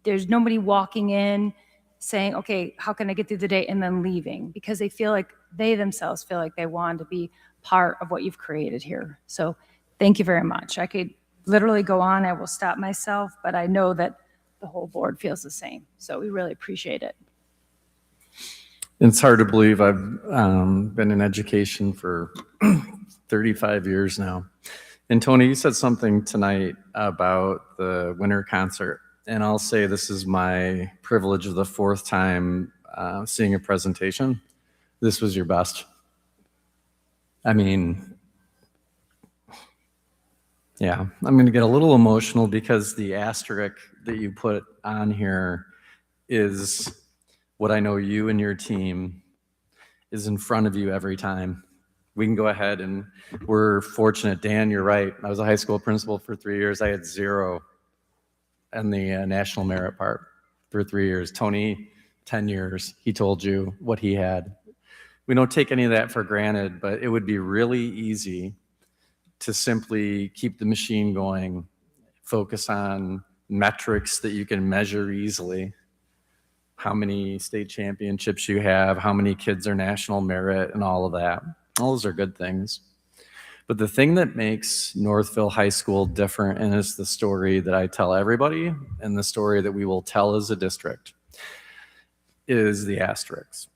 there's nobody walking in saying, okay, how can I get through the day, and then leaving, because they themselves feel like they want to be part of what you've created here. So thank you very much. I could literally go on. I will stop myself, but I know that the whole board feels the same. So we really appreciate it. It's hard to believe I've been in education for 35 years now. And Tony, you said something tonight about the winter concert. And I'll say this is my privilege of the fourth time seeing a presentation. This was your best. I mean, yeah, I'm going to get a little emotional because the asterisk that you put on here is what I know you and your team is in front of you every time. We can go ahead, and we're fortunate. Dan, you're right. I was a high school principal for 3 years. I had 0 in the national merit part for 3 years. Tony, 10 years. He told you what he had. We don't take any of that for granted, but it would be really easy to simply keep the machine going, focus on metrics that you can measure easily. How many state championships you have, how many kids are national merit, and all of that. All those are good things. But the thing that makes Northville High School different, and it's the story that I tell everybody, and the story that we will tell as a district, is the asterisks.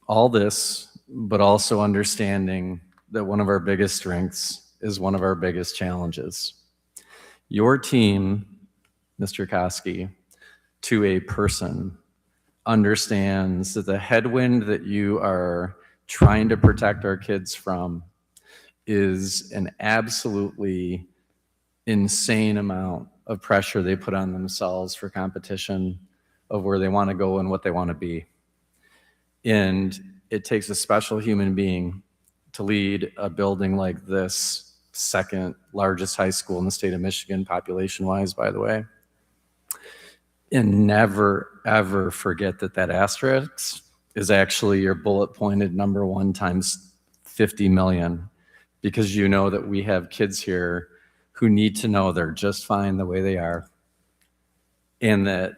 All this, but also understanding that one of our biggest strengths is one of our biggest challenges. Your team, Mr. Koski, to a person, understands that the headwind that you are trying to protect our kids from is an absolutely insane amount of pressure they put on themselves for competition of where they want to go and what they want to be. And it takes a special human being to lead a building like this, second largest high school in the state of Michigan, population-wise, by the way. And never, ever forget that that asterisk is actually your bullet-pointed number 1 times 50 million, because you know that we have kids here who need to know they're just fine the way they are, and that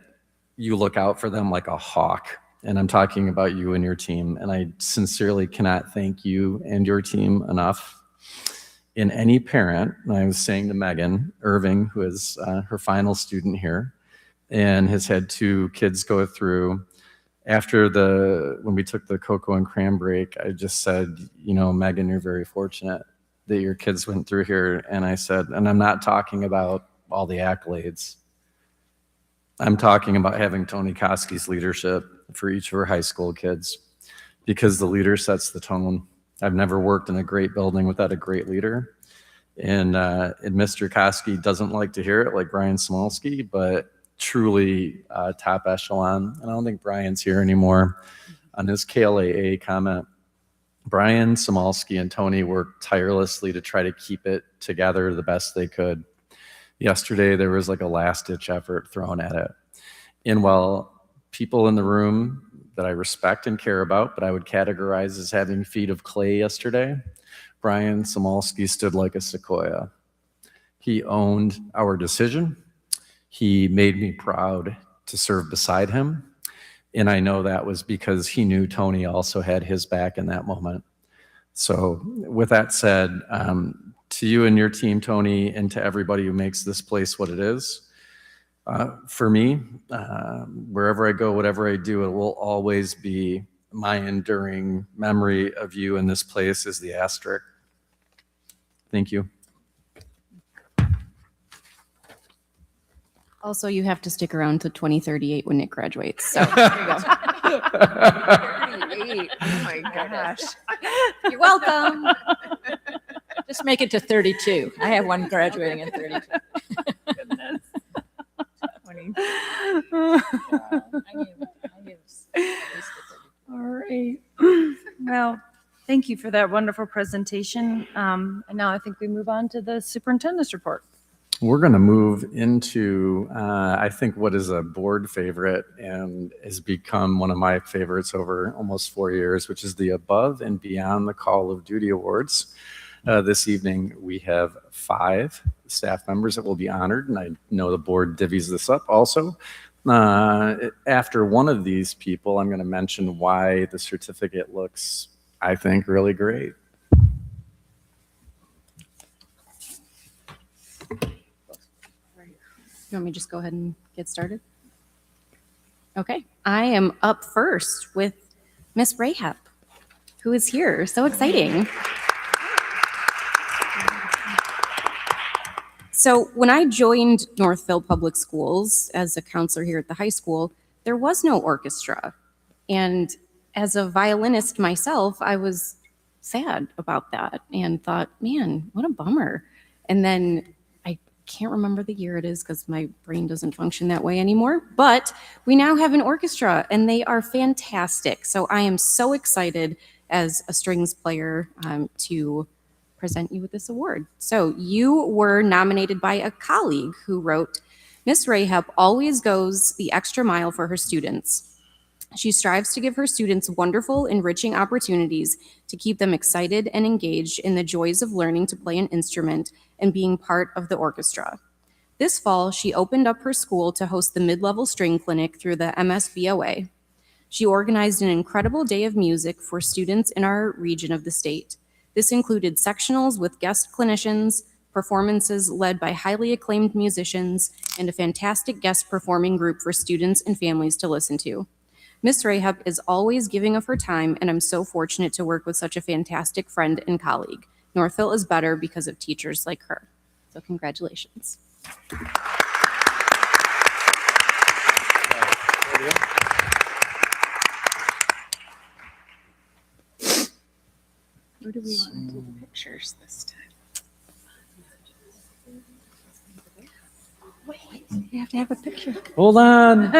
you look out for them like a hawk. And I'm talking about you and your team, and I sincerely cannot thank you and your team enough. And any parent, and I was saying to Megan Irving, who is her final student here, and has had 2 kids go through. When we took the cocoa and cram break, I just said, Megan, you're very fortunate. that your kids went through here. And I said, and I'm not talking about all the accolades. I'm talking about having Tony Koski's leadership for each of our high school kids, because the leader sets the tone. I've never worked in a great building without a great leader. And Mr. Koski doesn't like to hear it, like Brian Smolsky, but truly top echelon. And I don't think Brian's here anymore. On his KLAA comment, Brian Smolsky and Tony worked tirelessly to try to keep it together the best they could. Yesterday, there was like a last-ditch effort thrown at it. And while people in the room that I respect and care about, but I would categorize as having feet of clay yesterday, Brian Samolsky stood like a sequoia. He owned our decision. He made me proud to serve beside him. And I know that was because he knew Tony also had his back in that moment. So with that said, to you and your team, Tony, and to everybody who makes this place what it is, for me, wherever I go, whatever I do, it will always be my enduring memory of you in this place is the asterisk. Thank you. Also, you have to stick around to 2038 when Nick graduates. So there you go. 38. Oh my gosh. You're welcome. Just make it to 32. I have one graduating in 32. Goodness. 20. All right. Well, thank you for that wonderful presentation. And now I think we move on to the superintendent's report. We're going to move into, I think, what is a board favorite and has become one of my favorites over almost 4 years, which is the Above and Beyond the Call of Duty Awards. This evening, we have 5 staff members that will be honored, and I know the board divvies this up also. After one of these people, I'm going to mention why the certificate looks, I think, really great. You want me to just go ahead and get started? Okay, I am up first with Miss Rahab, who is here. So exciting. So when I joined Northville Public Schools as a counselor here at the high school, there was no orchestra. And as a violinist myself, I was sad about that and thought, man, what a bummer. And then can't remember the year it is because my brain doesn't function that way anymore, but we now have an orchestra and they are fantastic. So I am so excited as a strings player to present you with this award. So you were nominated by a colleague who wrote, Miss Rahab always goes the extra mile for her students. She strives to give her students wonderful, enriching opportunities to keep them excited and engaged in the joys of learning to play an instrument and being part of the orchestra. This fall, she opened up her school to host the mid-level string clinic through the MSBOA. She organized an incredible day of music for students in our region of the state. This included sectionals with guest clinicians, performances led by highly acclaimed musicians, and a fantastic guest performing group for students and families to listen to. Miss Rahab is always giving of her time, and I'm so fortunate to work with such a fantastic friend and colleague. Northville is better because of teachers like her. So congratulations. Who do we want to do pictures this time? Wait, you have to have a picture. Hold on.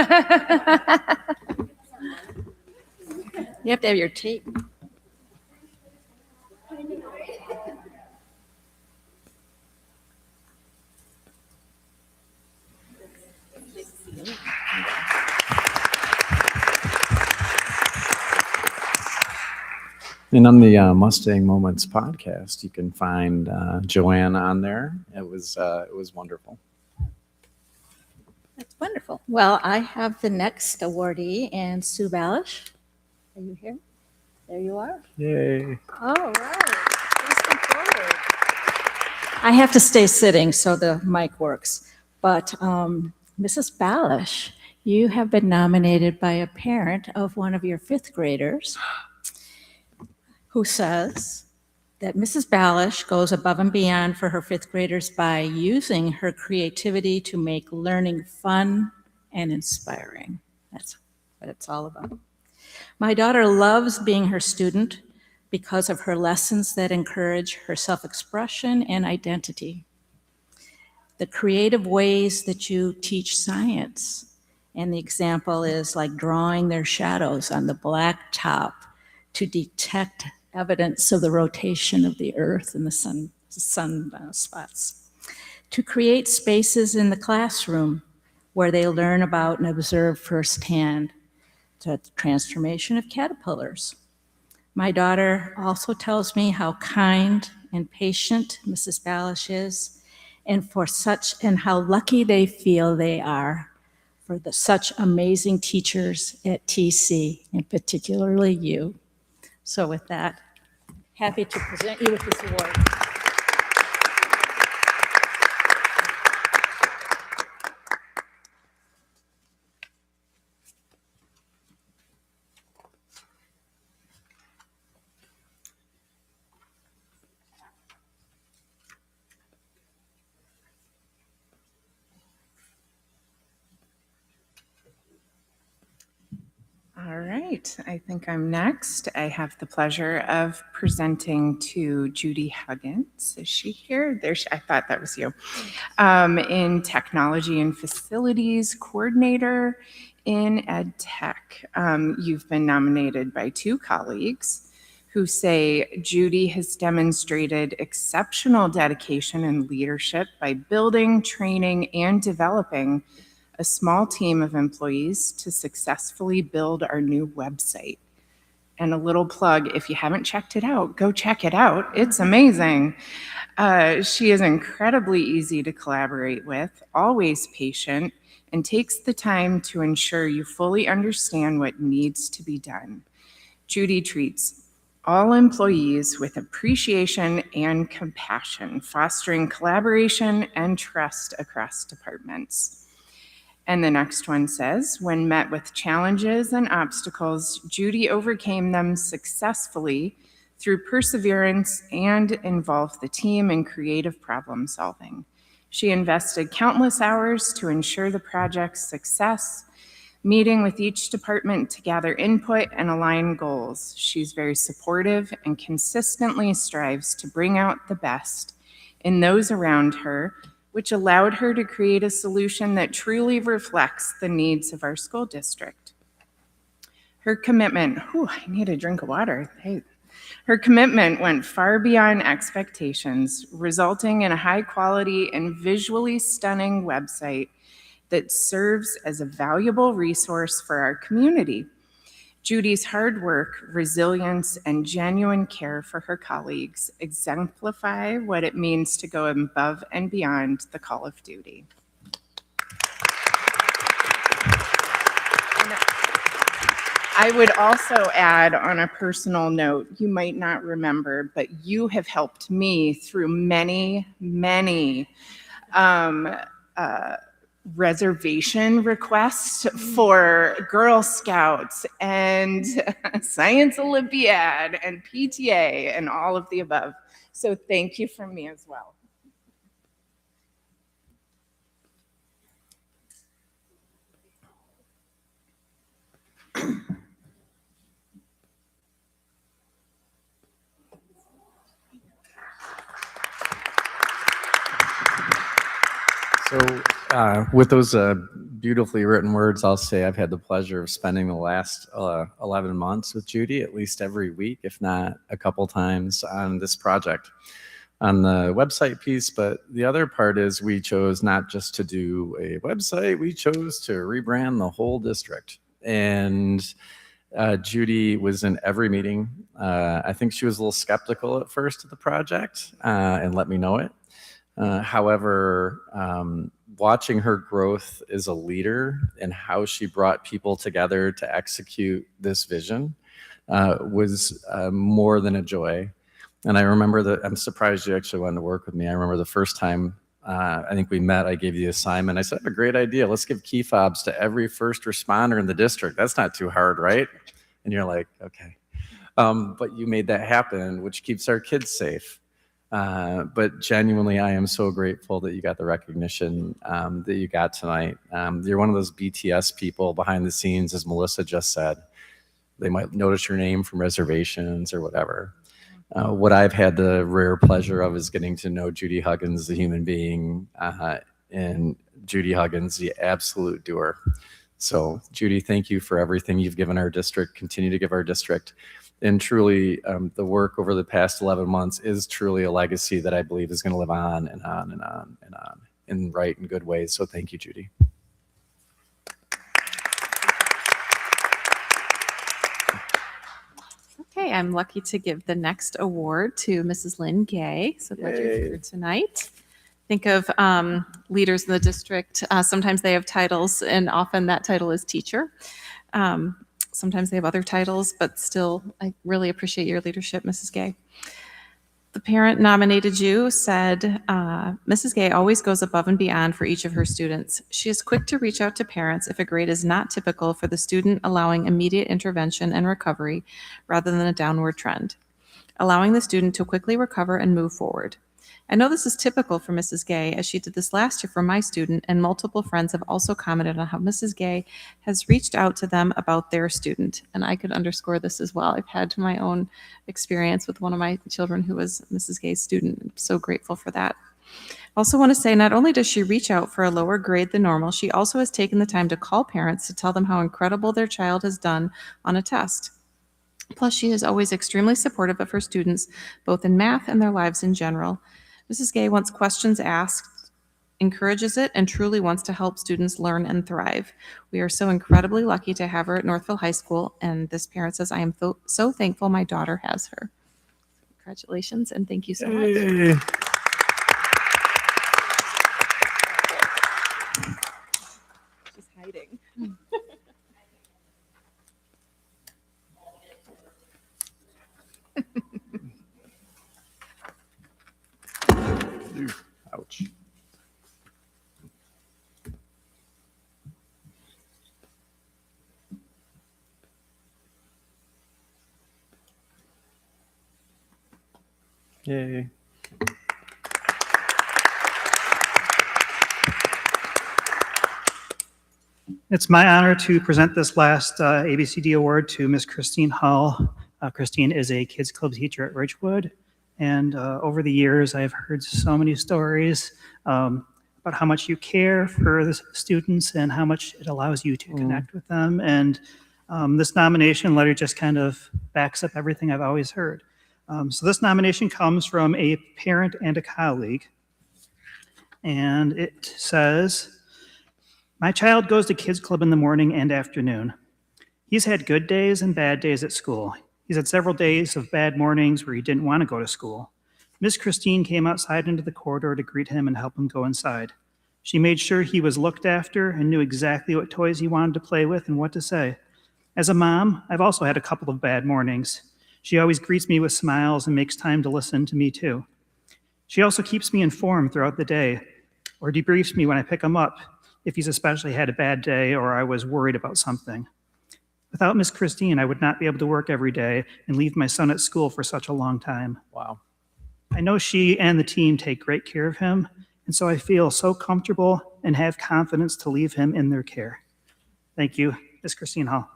You have to have your tape. And on the Mustang Moments podcast, you can find Joanne on there. It was wonderful. That's wonderful. Well, I have the next awardee, and Sue Balish. Are you here? There you are. Yay. All right. Please come forward. I have to stay sitting so the mic works. But Mrs. Balish, you have been nominated by a parent of one of your 5th graders who says, that Mrs. Balish goes above and beyond for her fifth graders by using her creativity to make learning fun and inspiring. That's what it's all about. My daughter loves being her student because of her lessons that encourage her self-expression and identity. The creative ways that you teach science, and the example is like drawing their shadows on the black top to detect evidence of the rotation of the earth and the sun spots. To create spaces in the classroom where they learn about and observe firsthand the transformation of caterpillars. My daughter also tells me how kind and patient Mrs. Balish is, and how lucky they feel they are for such amazing teachers at TC, and particularly you. So with that, happy to present you with this award. All right, I think I'm next. I have the pleasure of presenting to Judy Huggins. Is she here? I thought that was you. In Technology and Facilities Coordinator in Ed Tech. You've been nominated by two colleagues who say Judy has demonstrated exceptional dedication and leadership by building, training, and developing a small team of employees to successfully build our new website. And a little plug, if you haven't checked it out, go check it out. It's amazing. She is incredibly easy to collaborate with, always patient, and takes the time to ensure you fully understand what needs to be done. Judy treats all employees with appreciation and compassion, fostering collaboration and trust across departments. And the next one says, when met with challenges and obstacles, Judy overcame them successfully through perseverance and involved the team in creative problem solving. She invested countless hours to ensure the project's success, meeting with each department to gather input and align goals. She's very supportive and consistently strives to bring out the best in those around her, which allowed her to create a solution that truly reflects the needs of our school district. Her commitment, I need a drink of water. Hey. Her commitment went far beyond expectations, resulting in a high quality and visually stunning website that serves as a valuable resource for our community. Judy's hard work, resilience, and genuine care for her colleagues exemplify what it means to go above and beyond the call of duty. I would also add, on a personal note, you might not remember, but you have helped me through many, many reservation requests for Girl Scouts and Science Olympiad and PTA and all of the above. So thank you from me as well. So with those beautifully written words, I'll say I've had the pleasure of spending the last 11 months with Judy, at least every week, if not a couple times, on this project, on the website piece. But the other part is we chose not just to do a website, we chose to rebrand the whole district. And Judy was in every meeting. I think she was a little skeptical at first of the project and let me know it. However, watching her growth as a leader and how she brought people together to execute this vision was more than a joy. And I remember that, I'm surprised you actually wanted to work with me. I remember the first time I think we met, I gave you the assignment. I said, I have a great idea. Let's give key fobs to every first responder in the district. That's not too hard, right? And you're like, okay. But you made that happen, which keeps our kids safe. But genuinely, I am so grateful that you got the recognition that you got tonight. You're one of those BTS people behind the scenes, as Melissa just said. They might notice your name from reservations or whatever. What I've had the rare pleasure of is getting to know Judy Huggins, the human being, and Judy Huggins, the absolute doer. So, Judy, thank you for everything you've given our district, continue to give our district. And truly, the work over the past 11 months is truly a legacy that I believe is going to live on and on and on and on in right and good ways. So thank you, Judy. Okay, I'm lucky to give the next award to Mrs. Lynn Gay. So glad you're here tonight. Think of leaders in the district. Sometimes they have titles, and often that title is teacher. Sometimes they have other titles, but still, I really appreciate your leadership, Mrs. Gay. The parent nominated you said, Mrs. Gay always goes above and beyond for each of her students. She is quick to reach out to parents if a grade is not typical for the student, allowing immediate intervention and recovery rather than a downward trend, allowing the student to quickly recover and move forward. I know this is typical for Mrs. Gay, as she did this last year for my student, and multiple friends have also commented on how Mrs. Gay has reached out to them about their student. And I could underscore this as well. I've had my own experience with one of my children who was Mrs. Gay's student. I'm so grateful for that. I also want to say, not only does she reach out for a lower grade than normal, she also has taken the time to call parents to tell them how incredible their child has done on a test. Plus, she is always extremely supportive of her students, both in math and their lives in general. Mrs. Gay wants questions asked, encourages it, and truly wants to help students learn and thrive. We are so incredibly lucky to have her at Northville High School, and this parent says, I am so thankful my daughter has her. Congratulations, and thank you so much. Yay. She's hiding. Ouch. Yay. It's my honor to present this last ABCD award to Miss Christine Hull. Christine is a Kids Club teacher at Ridgewood, and over the years I've heard so many stories about how much you care for the students and how much it allows you to connect with them. And this nomination letter just kind of backs up everything I've always heard. So this nomination comes from a parent and a colleague, and it says, my child goes to Kids Club in the morning and afternoon. He's had good days and bad days at school. He's had several days of bad mornings where he didn't want to go to school. Miss Christine came outside into the corridor to greet him and help him go inside. She made sure he was looked after and knew exactly what toys he wanted to play with and what to say. As a mom, I've also had a couple of bad mornings. She always greets me with smiles and makes time to listen to me too. She also keeps me informed throughout the day or debriefs me when I pick him up if he's especially had a bad day or I was worried about something. Without Miss Christine, I would not be able to work every day and leave my son at school for such a long time. Wow. I know she and the team take great care of him, and so I feel so comfortable and have confidence to leave him in their care. Thank you, Miss Christine Hall.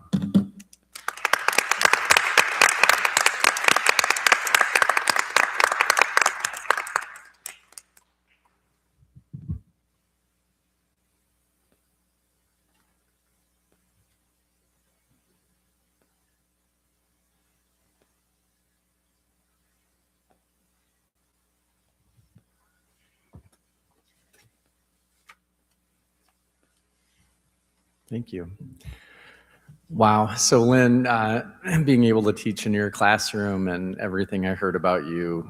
Thank you. Wow. So Lynn, being able to teach in your classroom and everything I heard about you,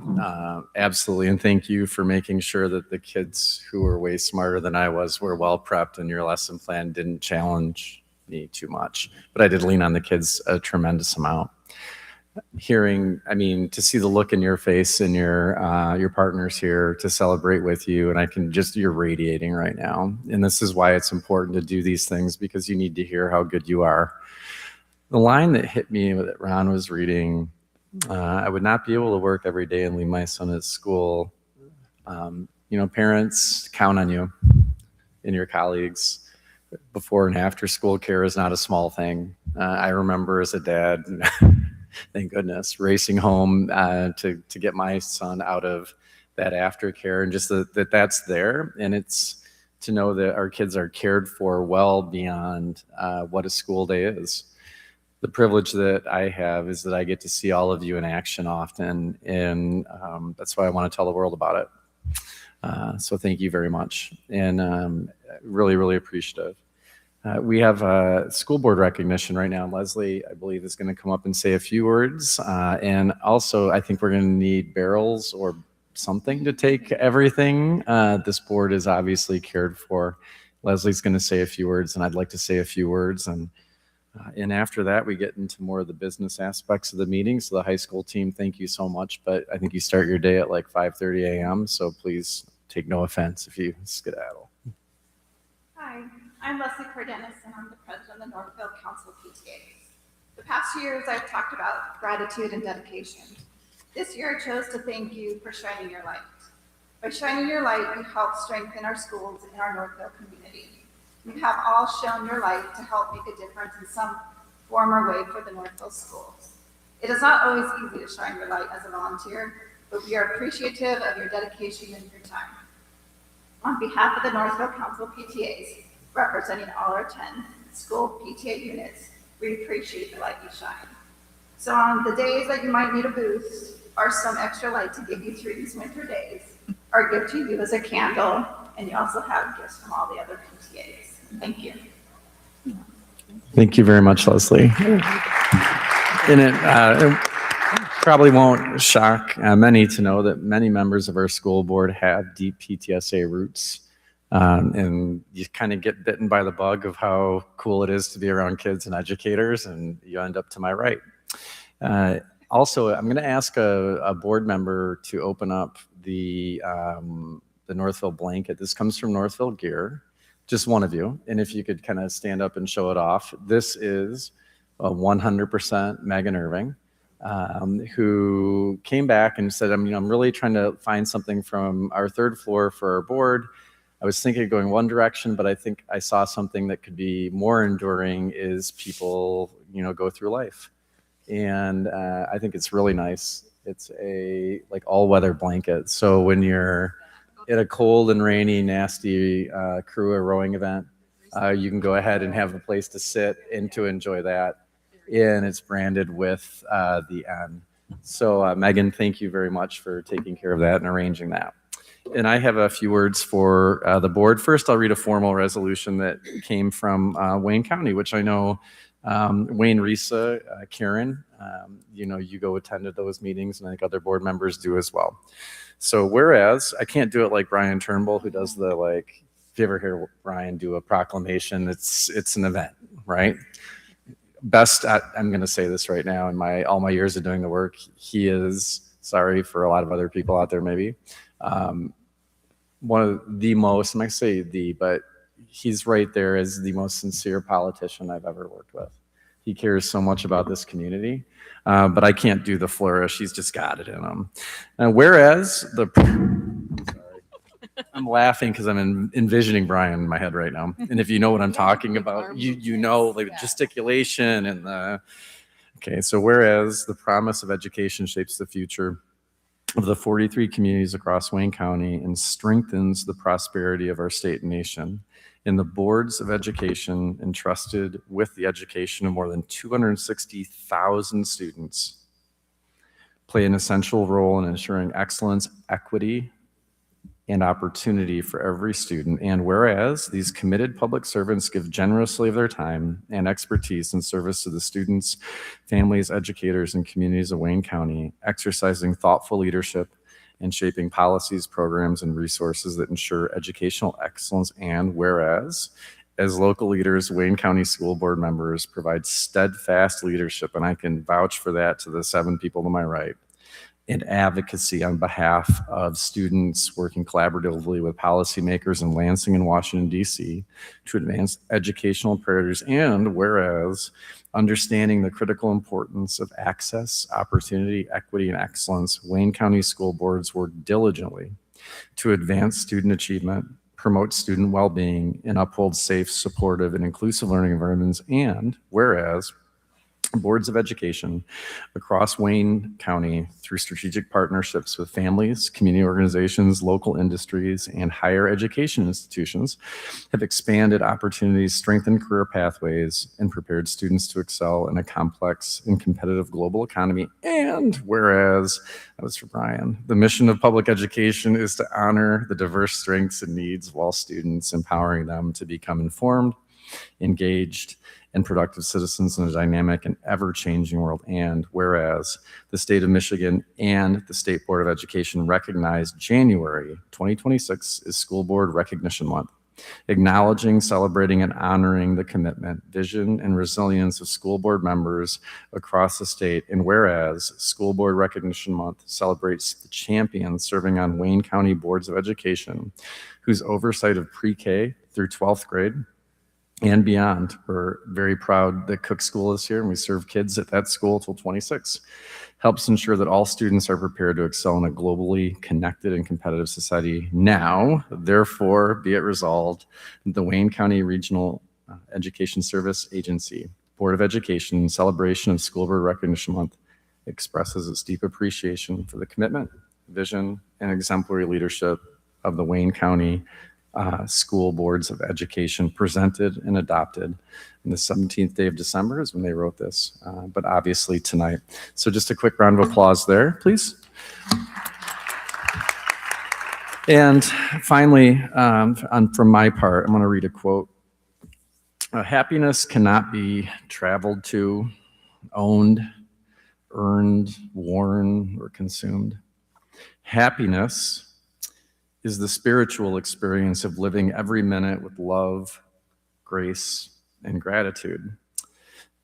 absolutely. And thank you for making sure that the kids who were way smarter than I was were well prepped and your lesson plan didn't challenge me too much. But I did lean on the kids a tremendous amount. Hearing, I mean, to see the look in your face and your partners here to celebrate with you, and I can just, you're radiating right now. And this is why it's important to do these things, because you need to hear how good you are. The line that hit me that Ron was reading I would not be able to work every day and leave my son at school. Parents count on you and your colleagues. Before and after school care is not a small thing. I remember as a dad, thank goodness, racing home to get my son out of that aftercare, and just that's there, and it's to know that our kids are cared for well beyond what a school day is. The privilege that I have is that I get to see all of you in action often, and that's why I want to tell the world about it. So thank you very much, and really, really appreciative. We have a school board recognition right now. Leslie, I believe, is going to come up and say a few words. And also, I think we're going to need barrels or something to take everything. This board is obviously cared for. Leslie's going to say a few words, and I'd like to say a few words. And after that, we get into more of the business aspects of the meeting. So the high school team, thank you so much. But I think you start your day at like 5:30 a.m. So please take no offense if you skedaddle. Hi, I'm Leslie Cardenas, and I'm the president of the Northville Council PTAs. The past 2 years, I've talked about gratitude and dedication. This year, I chose to thank you for shining your light. By shining your light, you help strengthen our schools in our Northville community. You have all shown your light to help make a difference in some form or way for the Northville schools. It is not always easy to shine your light as a volunteer, but we are appreciative of your dedication and your time. On behalf of the Northville Council PTAs, representing all our 10 school PTA units, we appreciate the light you shine. So on the days that you might need a boost or some extra light to get you through these winter days, our gift to you is a candle, and you also have gifts from all the other PTAs. Thank you. Thank you very much, Leslie. And it probably won't shock many to know that many members of our school board have deep PTSA roots. And you kind of get bitten by the bug of how cool it is to be around kids and educators, and you end up to my right. Also, I'm going to ask a board member to open up the Northville blanket. This comes from Northville Gear, just one of you. And if you could kind of stand up and show it off. This is 100% Megan Irving, who came back and said, I'm really trying to find something from our third floor for our board. I was thinking of going one direction, but I think I saw something that could be more enduring is people, go through life. And I think it's really nice. It's a like all-weather blanket. So when you're at a cold and rainy, nasty crew or rowing event, you can go ahead and have a place to sit and to enjoy that. And it's branded with the N. So Megan, thank you very much for taking care of that and arranging that. And I have a few words for the board. First, I'll read a formal resolution that came from Wayne County, which I know Wayne, Risa, Karen, you go attend to those meetings, and I think other board members do as well. So whereas, I can't do it like Brian Turnbull, who does if you ever hear Brian do a proclamation, it's an event, right? I'm going to say this right now, in all my years of doing the work, he is, sorry for a lot of other people out there maybe, one of the most, I'm not going to say but he's right there as the most sincere politician I've ever worked with. He cares so much about this community, but I can't do the flourish. He's just got it in him. Whereas I'm laughing because I'm envisioning Brian in my head right now. And if you know what I'm talking about, you know, like gesticulation and okay. So whereas the promise of education shapes the future of the 43 communities across Wayne County and strengthens the prosperity of our state and nation, and the boards of education entrusted with the education of more than 260,000 students play an essential role in ensuring excellence, equity, and opportunity for every student. And whereas these committed public servants give generously of their time and expertise in service to the students, families, educators, and communities of Wayne County, exercising thoughtful leadership and shaping policies, programs, and resources that ensure educational excellence. And whereas, as local leaders, Wayne County School Board members provide steadfast leadership, and I can vouch for that to the 7 people to my right, and advocacy on behalf of students working collaboratively with policymakers in Lansing and Washington, D.C. to advance educational priorities. And whereas Understanding the critical importance of access, opportunity, equity, and excellence, Wayne County School Boards work diligently to advance student achievement, promote student well-being, and uphold safe, supportive, and inclusive learning environments. And whereas boards of education across Wayne County, through strategic partnerships with families, community organizations, local industries, and higher education institutions, have expanded opportunities, strengthened career pathways, and prepared students to excel in a complex and competitive global economy. And whereas, that was for Brian, the mission of public education is to honor the diverse strengths and needs of all students, empowering them to become informed, engaged, and productive citizens in a dynamic and ever-changing world. And whereas the state of Michigan and the State Board of Education recognized January 2026 is School Board Recognition Month, acknowledging, celebrating, and honoring the commitment, vision, and resilience of school board members across the state. And whereas School Board Recognition Month celebrates the champions serving on Wayne County Boards of Education, whose oversight of pre-K through 12th grade and beyond. We're very proud that Cook School is here, and we serve kids at that school till 26. Helps ensure that all students are prepared to excel in a globally connected and competitive society. Now, therefore, be it resolved, the Wayne County Regional Education Service Agency Board of Education, in celebration of School Board Recognition Month, expresses its deep appreciation for the commitment, vision, and exemplary leadership of the Wayne County school boards of education, presented and adopted. And the 17th day of December is when they wrote this, but obviously tonight. So just a quick round of applause there, please. And finally, from my part, I'm going to read a quote. Happiness cannot be traveled to, owned, earned, worn, or consumed. Happiness is the spiritual experience of living every minute with love, grace, and gratitude.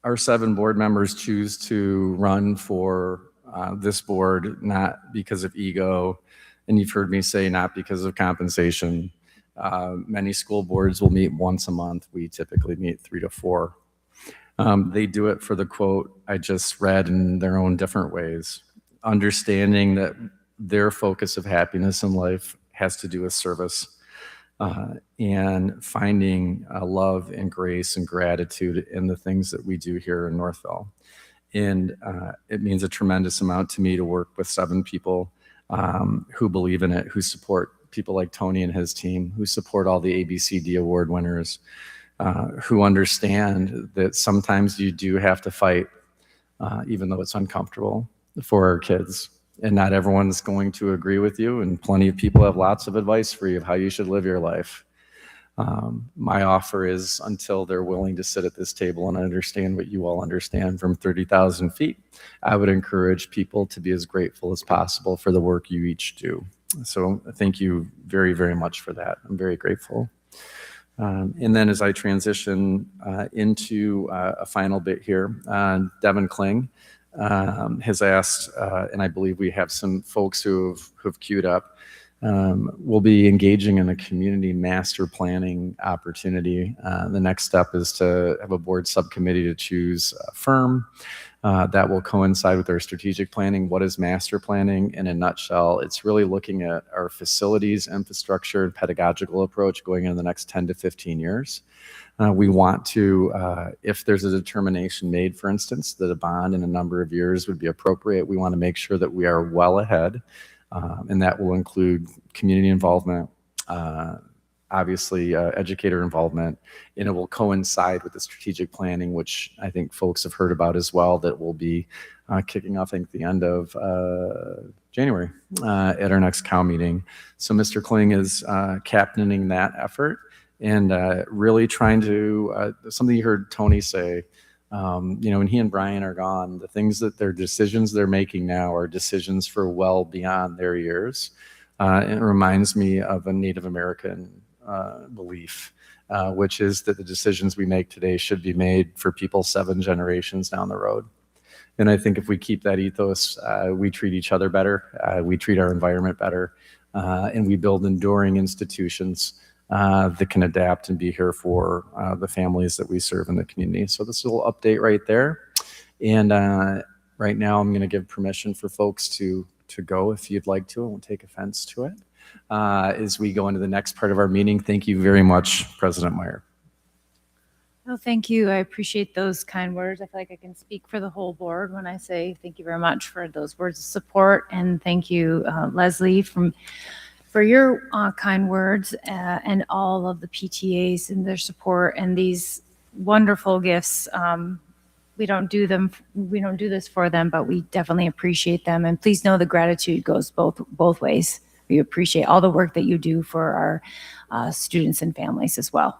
Our 7 board members choose to run for this board not because of ego, and you've heard me say not because of compensation. Many school boards will meet once a month. We typically meet 3 to 4. They do it for the quote I just read in their own different ways, understanding that their focus of happiness in life has to do with service and finding love and grace and gratitude in the things that we do here in Northville. And it means a tremendous amount to me to work with 7 people who believe in it, who support people like Tony and his team, who support all the ABCD award winners, who understand that sometimes you do have to fight, even though it's uncomfortable, for our kids. And not everyone's going to agree with you, and plenty of people have lots of advice for you of how you should live your life. My offer is, until they're willing to sit at this table and understand what you all understand from 30,000 feet, I would encourage people to be as grateful as possible for the work you each do. So thank you very, very much for that. I'm very grateful. And then as I transition into a final bit here, Devin Kling has asked, and I believe we have some folks who've queued up, we'll be engaging in a community master planning opportunity. The next step is to have a board subcommittee to choose a firm that will coincide with our strategic planning. What is master planning? In a nutshell, it's really looking at our facilities, infrastructure, and pedagogical approach going into the next 10 to 15 years. We want to, if there's a determination made, for instance, that a bond in a number of years would be appropriate, we want to make sure that we are well ahead, and that will include community involvement, obviously educator involvement, and it will coincide with the strategic planning, which I think folks have heard about as well, that will be kicking off, I think, the end of January at our next COW meeting. So Mr. Kling is captaining that effort. And really trying to, something you heard Tony say, when he and Brian are gone, the things that their decisions they're making now are decisions for well beyond their years. It reminds me of a Native American belief, which is that the decisions we make today should be made for people 7 generations down the road. And I think if we keep that ethos, we treat each other better, we treat our environment better, and we build enduring institutions that can adapt and be here for the families that we serve in the community. So this is a little update right there. And right now I'm going to give permission for folks to go if you'd like to. I won't take offense to it. As we go into the next part of our meeting, thank you very much, President Meyer. Oh, thank you. I appreciate those kind words. I feel like I can speak for the whole board when I say thank you very much for those words of support. And thank you, Leslie, for your kind words and all of the PTAs and their support and these wonderful gifts. We don't do this for them, but we definitely appreciate them. And please know the gratitude goes both ways. We appreciate all the work that you do for our students and families as well.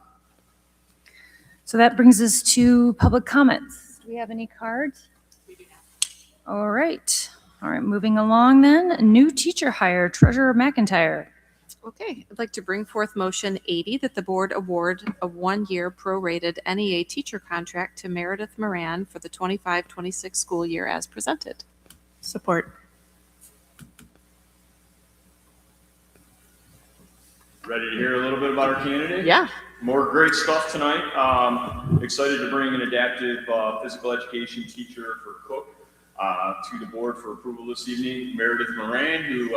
So that brings us to public comments. Do we have any cards? All right. All right, moving along then. New teacher hire, Treasurer McIntyre. Okay, I'd like to bring forth motion 80 that the board award a one-year prorated NEA teacher contract to Meredith Moran for the 25-26 school year as presented. Support. Ready to hear a little bit about our candidate? Yeah. More great stuff tonight. Excited to bring an adaptive physical education teacher for Cook to the board for approval this evening. Meredith Moran, who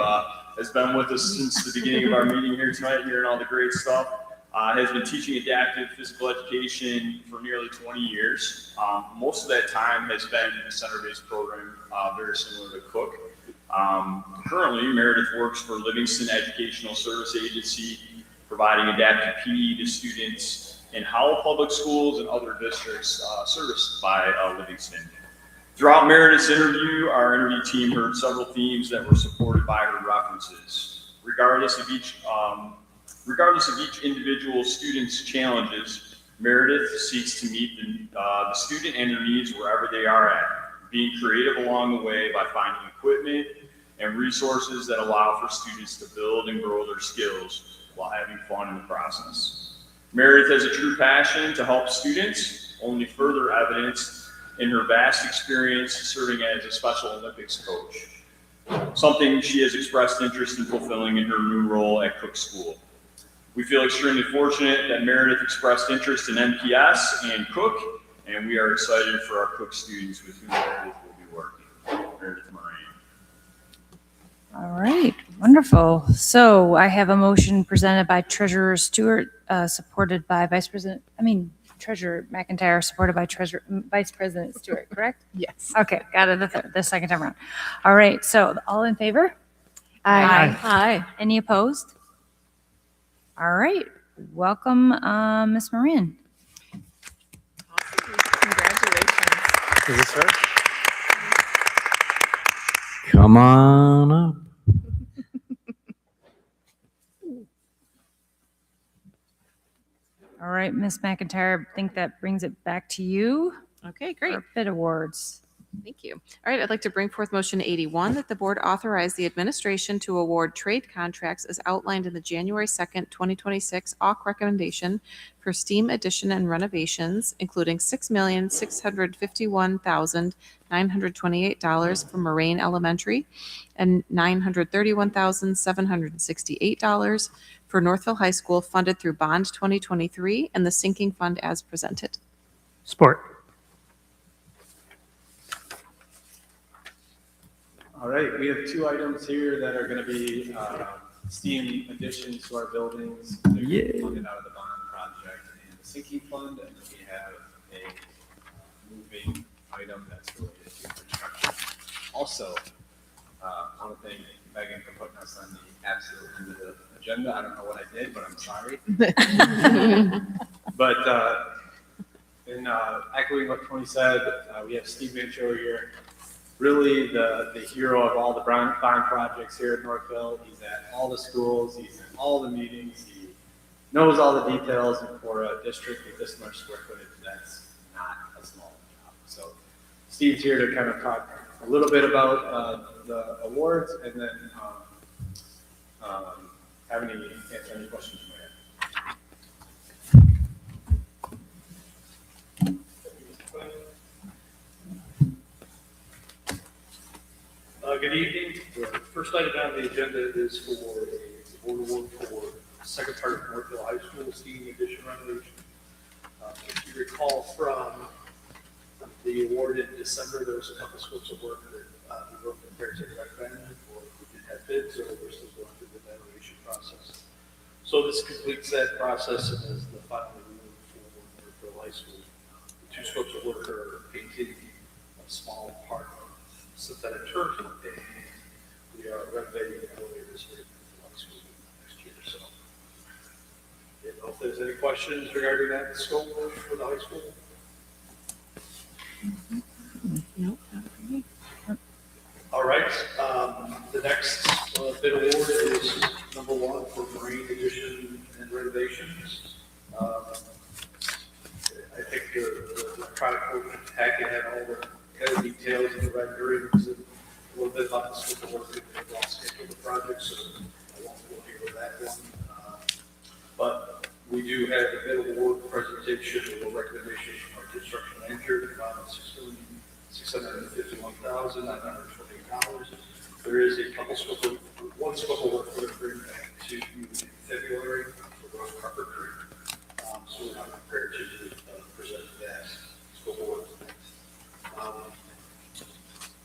has been with us since the beginning of our meeting here tonight, hearing all the great stuff, has been teaching adaptive physical education for nearly 20 years. Most of that time has been in a center-based program, very similar to Cook. Currently, Meredith works for Livingston Educational Service Agency, providing adaptive PE to students in Howell Public Schools and other districts serviced by Livingston. Throughout Meredith's interview, our interview team heard several themes that were supported by her references. Regardless of each individual student's challenges, Meredith seeks to meet the student and their needs wherever they are at, being creative along the way by finding equipment and resources that allow for students to build and grow their skills while having fun in the process. Meredith has a true passion to help students, only further evidenced in her vast experience serving as a Special Olympics coach, something she has expressed interest in fulfilling in her new role at Cook School. We feel extremely fortunate that Meredith expressed interest in NPS and Cook, and we are excited for our Cook students with whom Meredith will be working. Meredith Moran. All right, wonderful. So I have a motion presented by Treasurer Stewart, supported by Treasurer McIntyre, supported by Vice President Stewart, correct? Yes. Okay, got it the second time around. All right, so all in favor? Aye. Any opposed? All right, welcome, Ms. Moran. Congratulations. Does it start? Come on up. All right, Ms. McIntyre, I think that brings it back to you. Okay, great. For bid awards. Thank you. All right, I'd like to bring forth motion 81 that the board authorize the administration to award trade contracts as outlined in the January 2nd, 2026 AUK recommendation for steam addition and renovations, including $6,651,928 for Moraine Elementary and $931,768 for Northville High School, funded through Bond 2023 and the sinking fund as presented. Support. All right, we have two items here that are going to be STEAM additions to our buildings. They're Yay. funded out of the bond project and the sinking fund, and then we have a moving item that's related to construction. Also, I want to thank Megan for putting us on the absolute end of the agenda. I don't know what I did, but I'm sorry. But in echoing what Tony said, we have Steve Mancho here. Really the hero of all the bond projects here at Northville. He's at all the schools, he's in all the meetings, he knows all the details, and for a district with this much square footage, that's not a small job. So Steve's here to kind of talk a little bit about the awards, and then answer any questions you may have. Good evening. The first item on the agenda is for a board award for second part of Northville High School skiing addition renovation. If you recall from the award in December, there was a couple scopes of work that we wrote compared to recommend, or we did have bids, or we're still going through the evaluation process. So this completes that process and is the final review for Northville High School. The two scopes of work are painting a small part of synthetic turf, and we are renovating the elevators for the high school next year. So, I don't know if there's any questions regarding that scope for the high school. Nope, not for me. All right, the next bid award is number one for marine addition and renovations. I think the electronic packet had all the kind of details and the renderings and a little bit about the scope of work and the overall schedule of the project, so I won't go over that one. But we do have a bid award presentation or recommendation from our construction manager, about $651,928. There is a couple scope of, one scope of work we're bringing back to you in February for Road Carpentry. So we're not prepared to present that scope of work.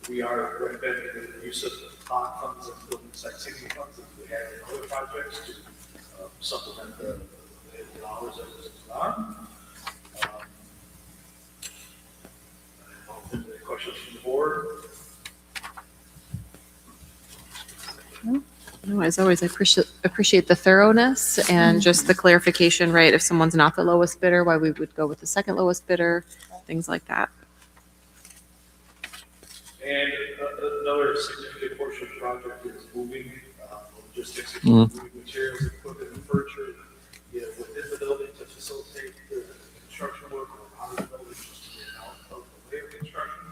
We are recommending the use of bond funds and building site safety funds that we have in other projects to supplement the dollars that was on. Any questions from the board? No, as always, I appreciate the thoroughness and just the clarification, right? If someone's not the lowest bidder, why we would go with the second lowest bidder, things like that. And another significant portion of the project is moving, logistics, moving materials, equipment, and furniture, within the building to facilitate the construction work or out of the building just to get out of the way of construction.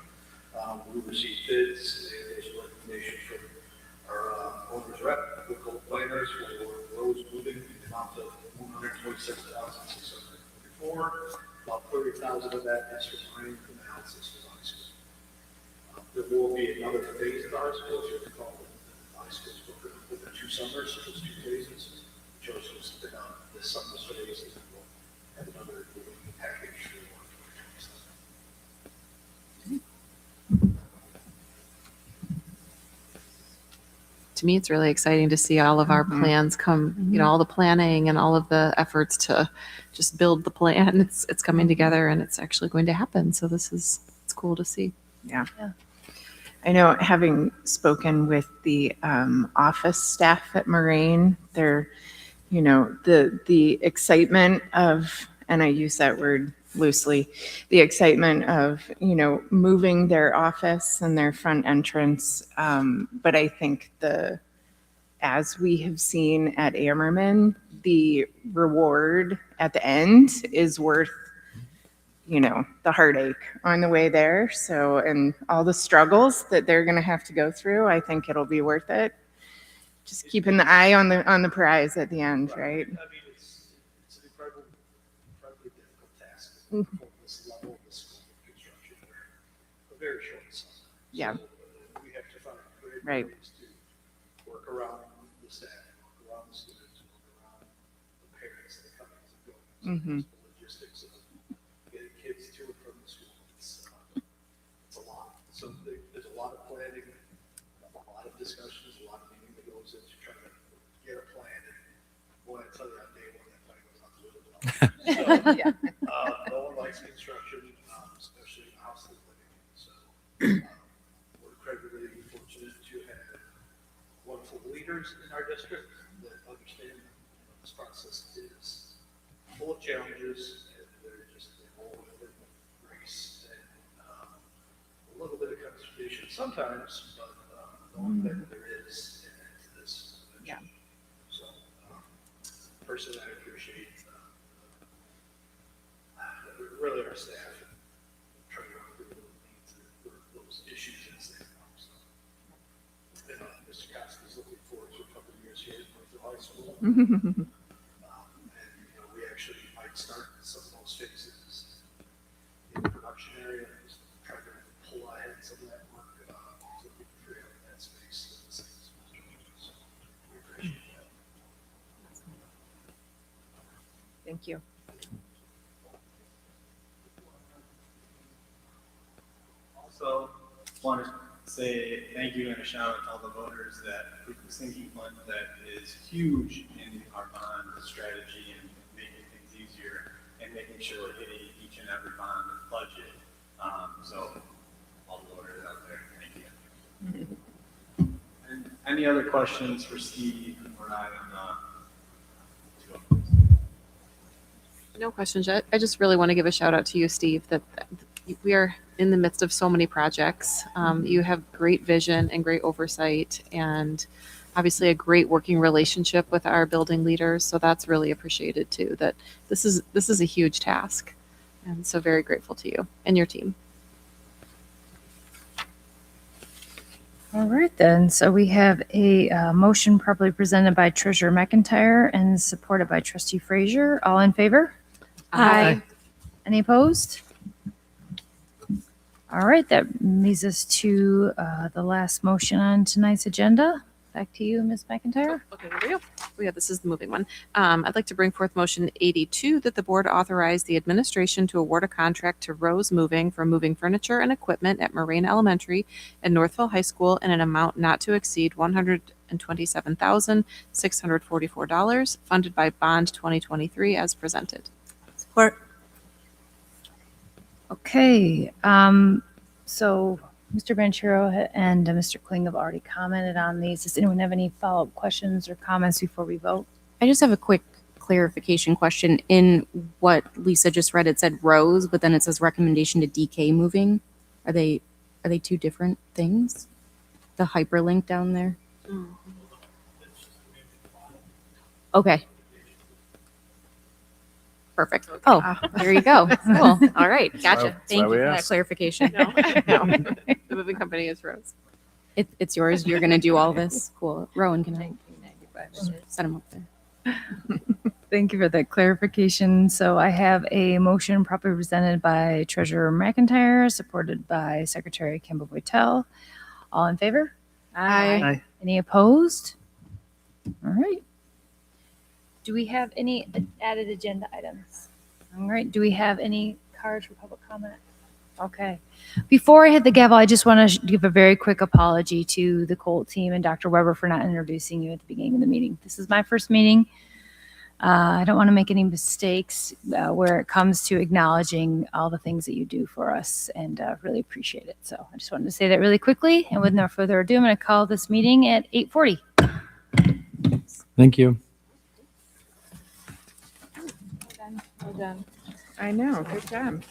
We received bids and there's a recommendation from our owner's rep, local planners for roads moving in the amount of $126,644. About $30,000 of that is for marine and the analysis for high school. There will be another phase of high school, if you recall, the high school is broken up over 2 summers, so there's 2 phases. We chose to spin out this summer's phase and we'll have another package for 2027. To me, it's really exciting to see all of our plans come, all the planning and all of the efforts to just build the plan. It's coming together and it's actually going to happen. So it's cool to see. Yeah. I know, having spoken with the office staff at Moraine, they're, the excitement of, and I use that word loosely, the excitement of, moving their office and their front entrance. But I think as we have seen at Ammerman, the reward at the end is worth the heartache on the way there. So, and all the struggles that they're going to have to go through, I think it'll be worth it. Just keeping the eye on the prize at the end, right? I mean, it's an incredibly difficult task for this level of this construction. A very short summer. Yeah. So, we have to find creative Right. ways to work around the staff, work around the students, work around the parents that come in and go. Mhm. The logistics of getting kids to and from the school. It's a lot. So there's a lot of planning, a lot of discussions, a lot of meeting that goes into trying to get a plan. And boy, I tell you, on day one, that plan goes out the window. So, Yeah. no one likes construction, especially in house that we're living in. So we're incredibly fortunate to have wonderful leaders in our district that understand this process is full of challenges, and they're all with it with grace and a little bit of consternation sometimes, but knowing that there is an end to this. Yeah. So, personally, I appreciate really our staff and trying to work through those issues as they come. So, and Mr. Koski's looking forward to a couple of years here at Northville High School. And we actually might start some of those phases in the production area, just trying to pull ahead some of that work so we can free up that space. So we appreciate that. Thank you. Also, want to say thank you and a shout out to all the voters that put the sinking fund that is huge in our bond strategy and making things easier and making sure we're hitting each and every bond and budget. So all the voters out there, thank you. And any other questions for Steve or I on No questions yet. I just really want to give a shout out to you, Steve, that we are in the midst of so many projects. You have great vision and great oversight and obviously a great working relationship with our building leaders. So that's really appreciated too, that this is a huge task. And so very grateful to you and your team. All right, then. So we have a motion properly presented by Treasurer McIntyre and supported by Trustee Frazier. All in favor? Aye. Any opposed? All right, that leads us to the last motion on tonight's agenda. Back to you, Ms. McIntyre. Okay, here we go. Yeah, this is the moving one. I'd like to bring forth motion 82 that the board authorize the administration to award a contract to Rose Moving for moving furniture and equipment at Moraine Elementary and Northville High School in an amount not to exceed $127,644, funded by Bond 2023 as presented. Support. Okay, so Mr. Banchero and Mr. Kling have already commented on these. Does anyone have any follow-up questions or comments before we vote? I just have a quick clarification question. In what Lisa just read, it said Rose, but then it says recommendation to DK moving. Are they two different things? The hyperlink down there? Okay. Perfect. Oh, there you go. Cool. All right. Gotcha. Thank you for that clarification. No, the moving company is Rose. It's yours. You're going to do all this. Cool. Rowan, can I set him up there? Thank you for that clarification. So I have a motion properly presented by Treasurer McIntyre, supported by Secretary Kimball Boytel. All in favor? Aye. Any opposed? All right. Do we have any added agenda items? All right. Do we have any cards for public comment? Okay. Before I hit the gavel, I just want to give a very quick apology to the Colt team and Dr. Weber for not introducing you at the beginning of the meeting. This is my first meeting. I don't want to make any mistakes where it comes to acknowledging all the things that you do for us, and really appreciate it. So I just wanted to say that really quickly. And with no further ado, I'm going to call this meeting at 8:40. Thank you. Well done. I know, good job.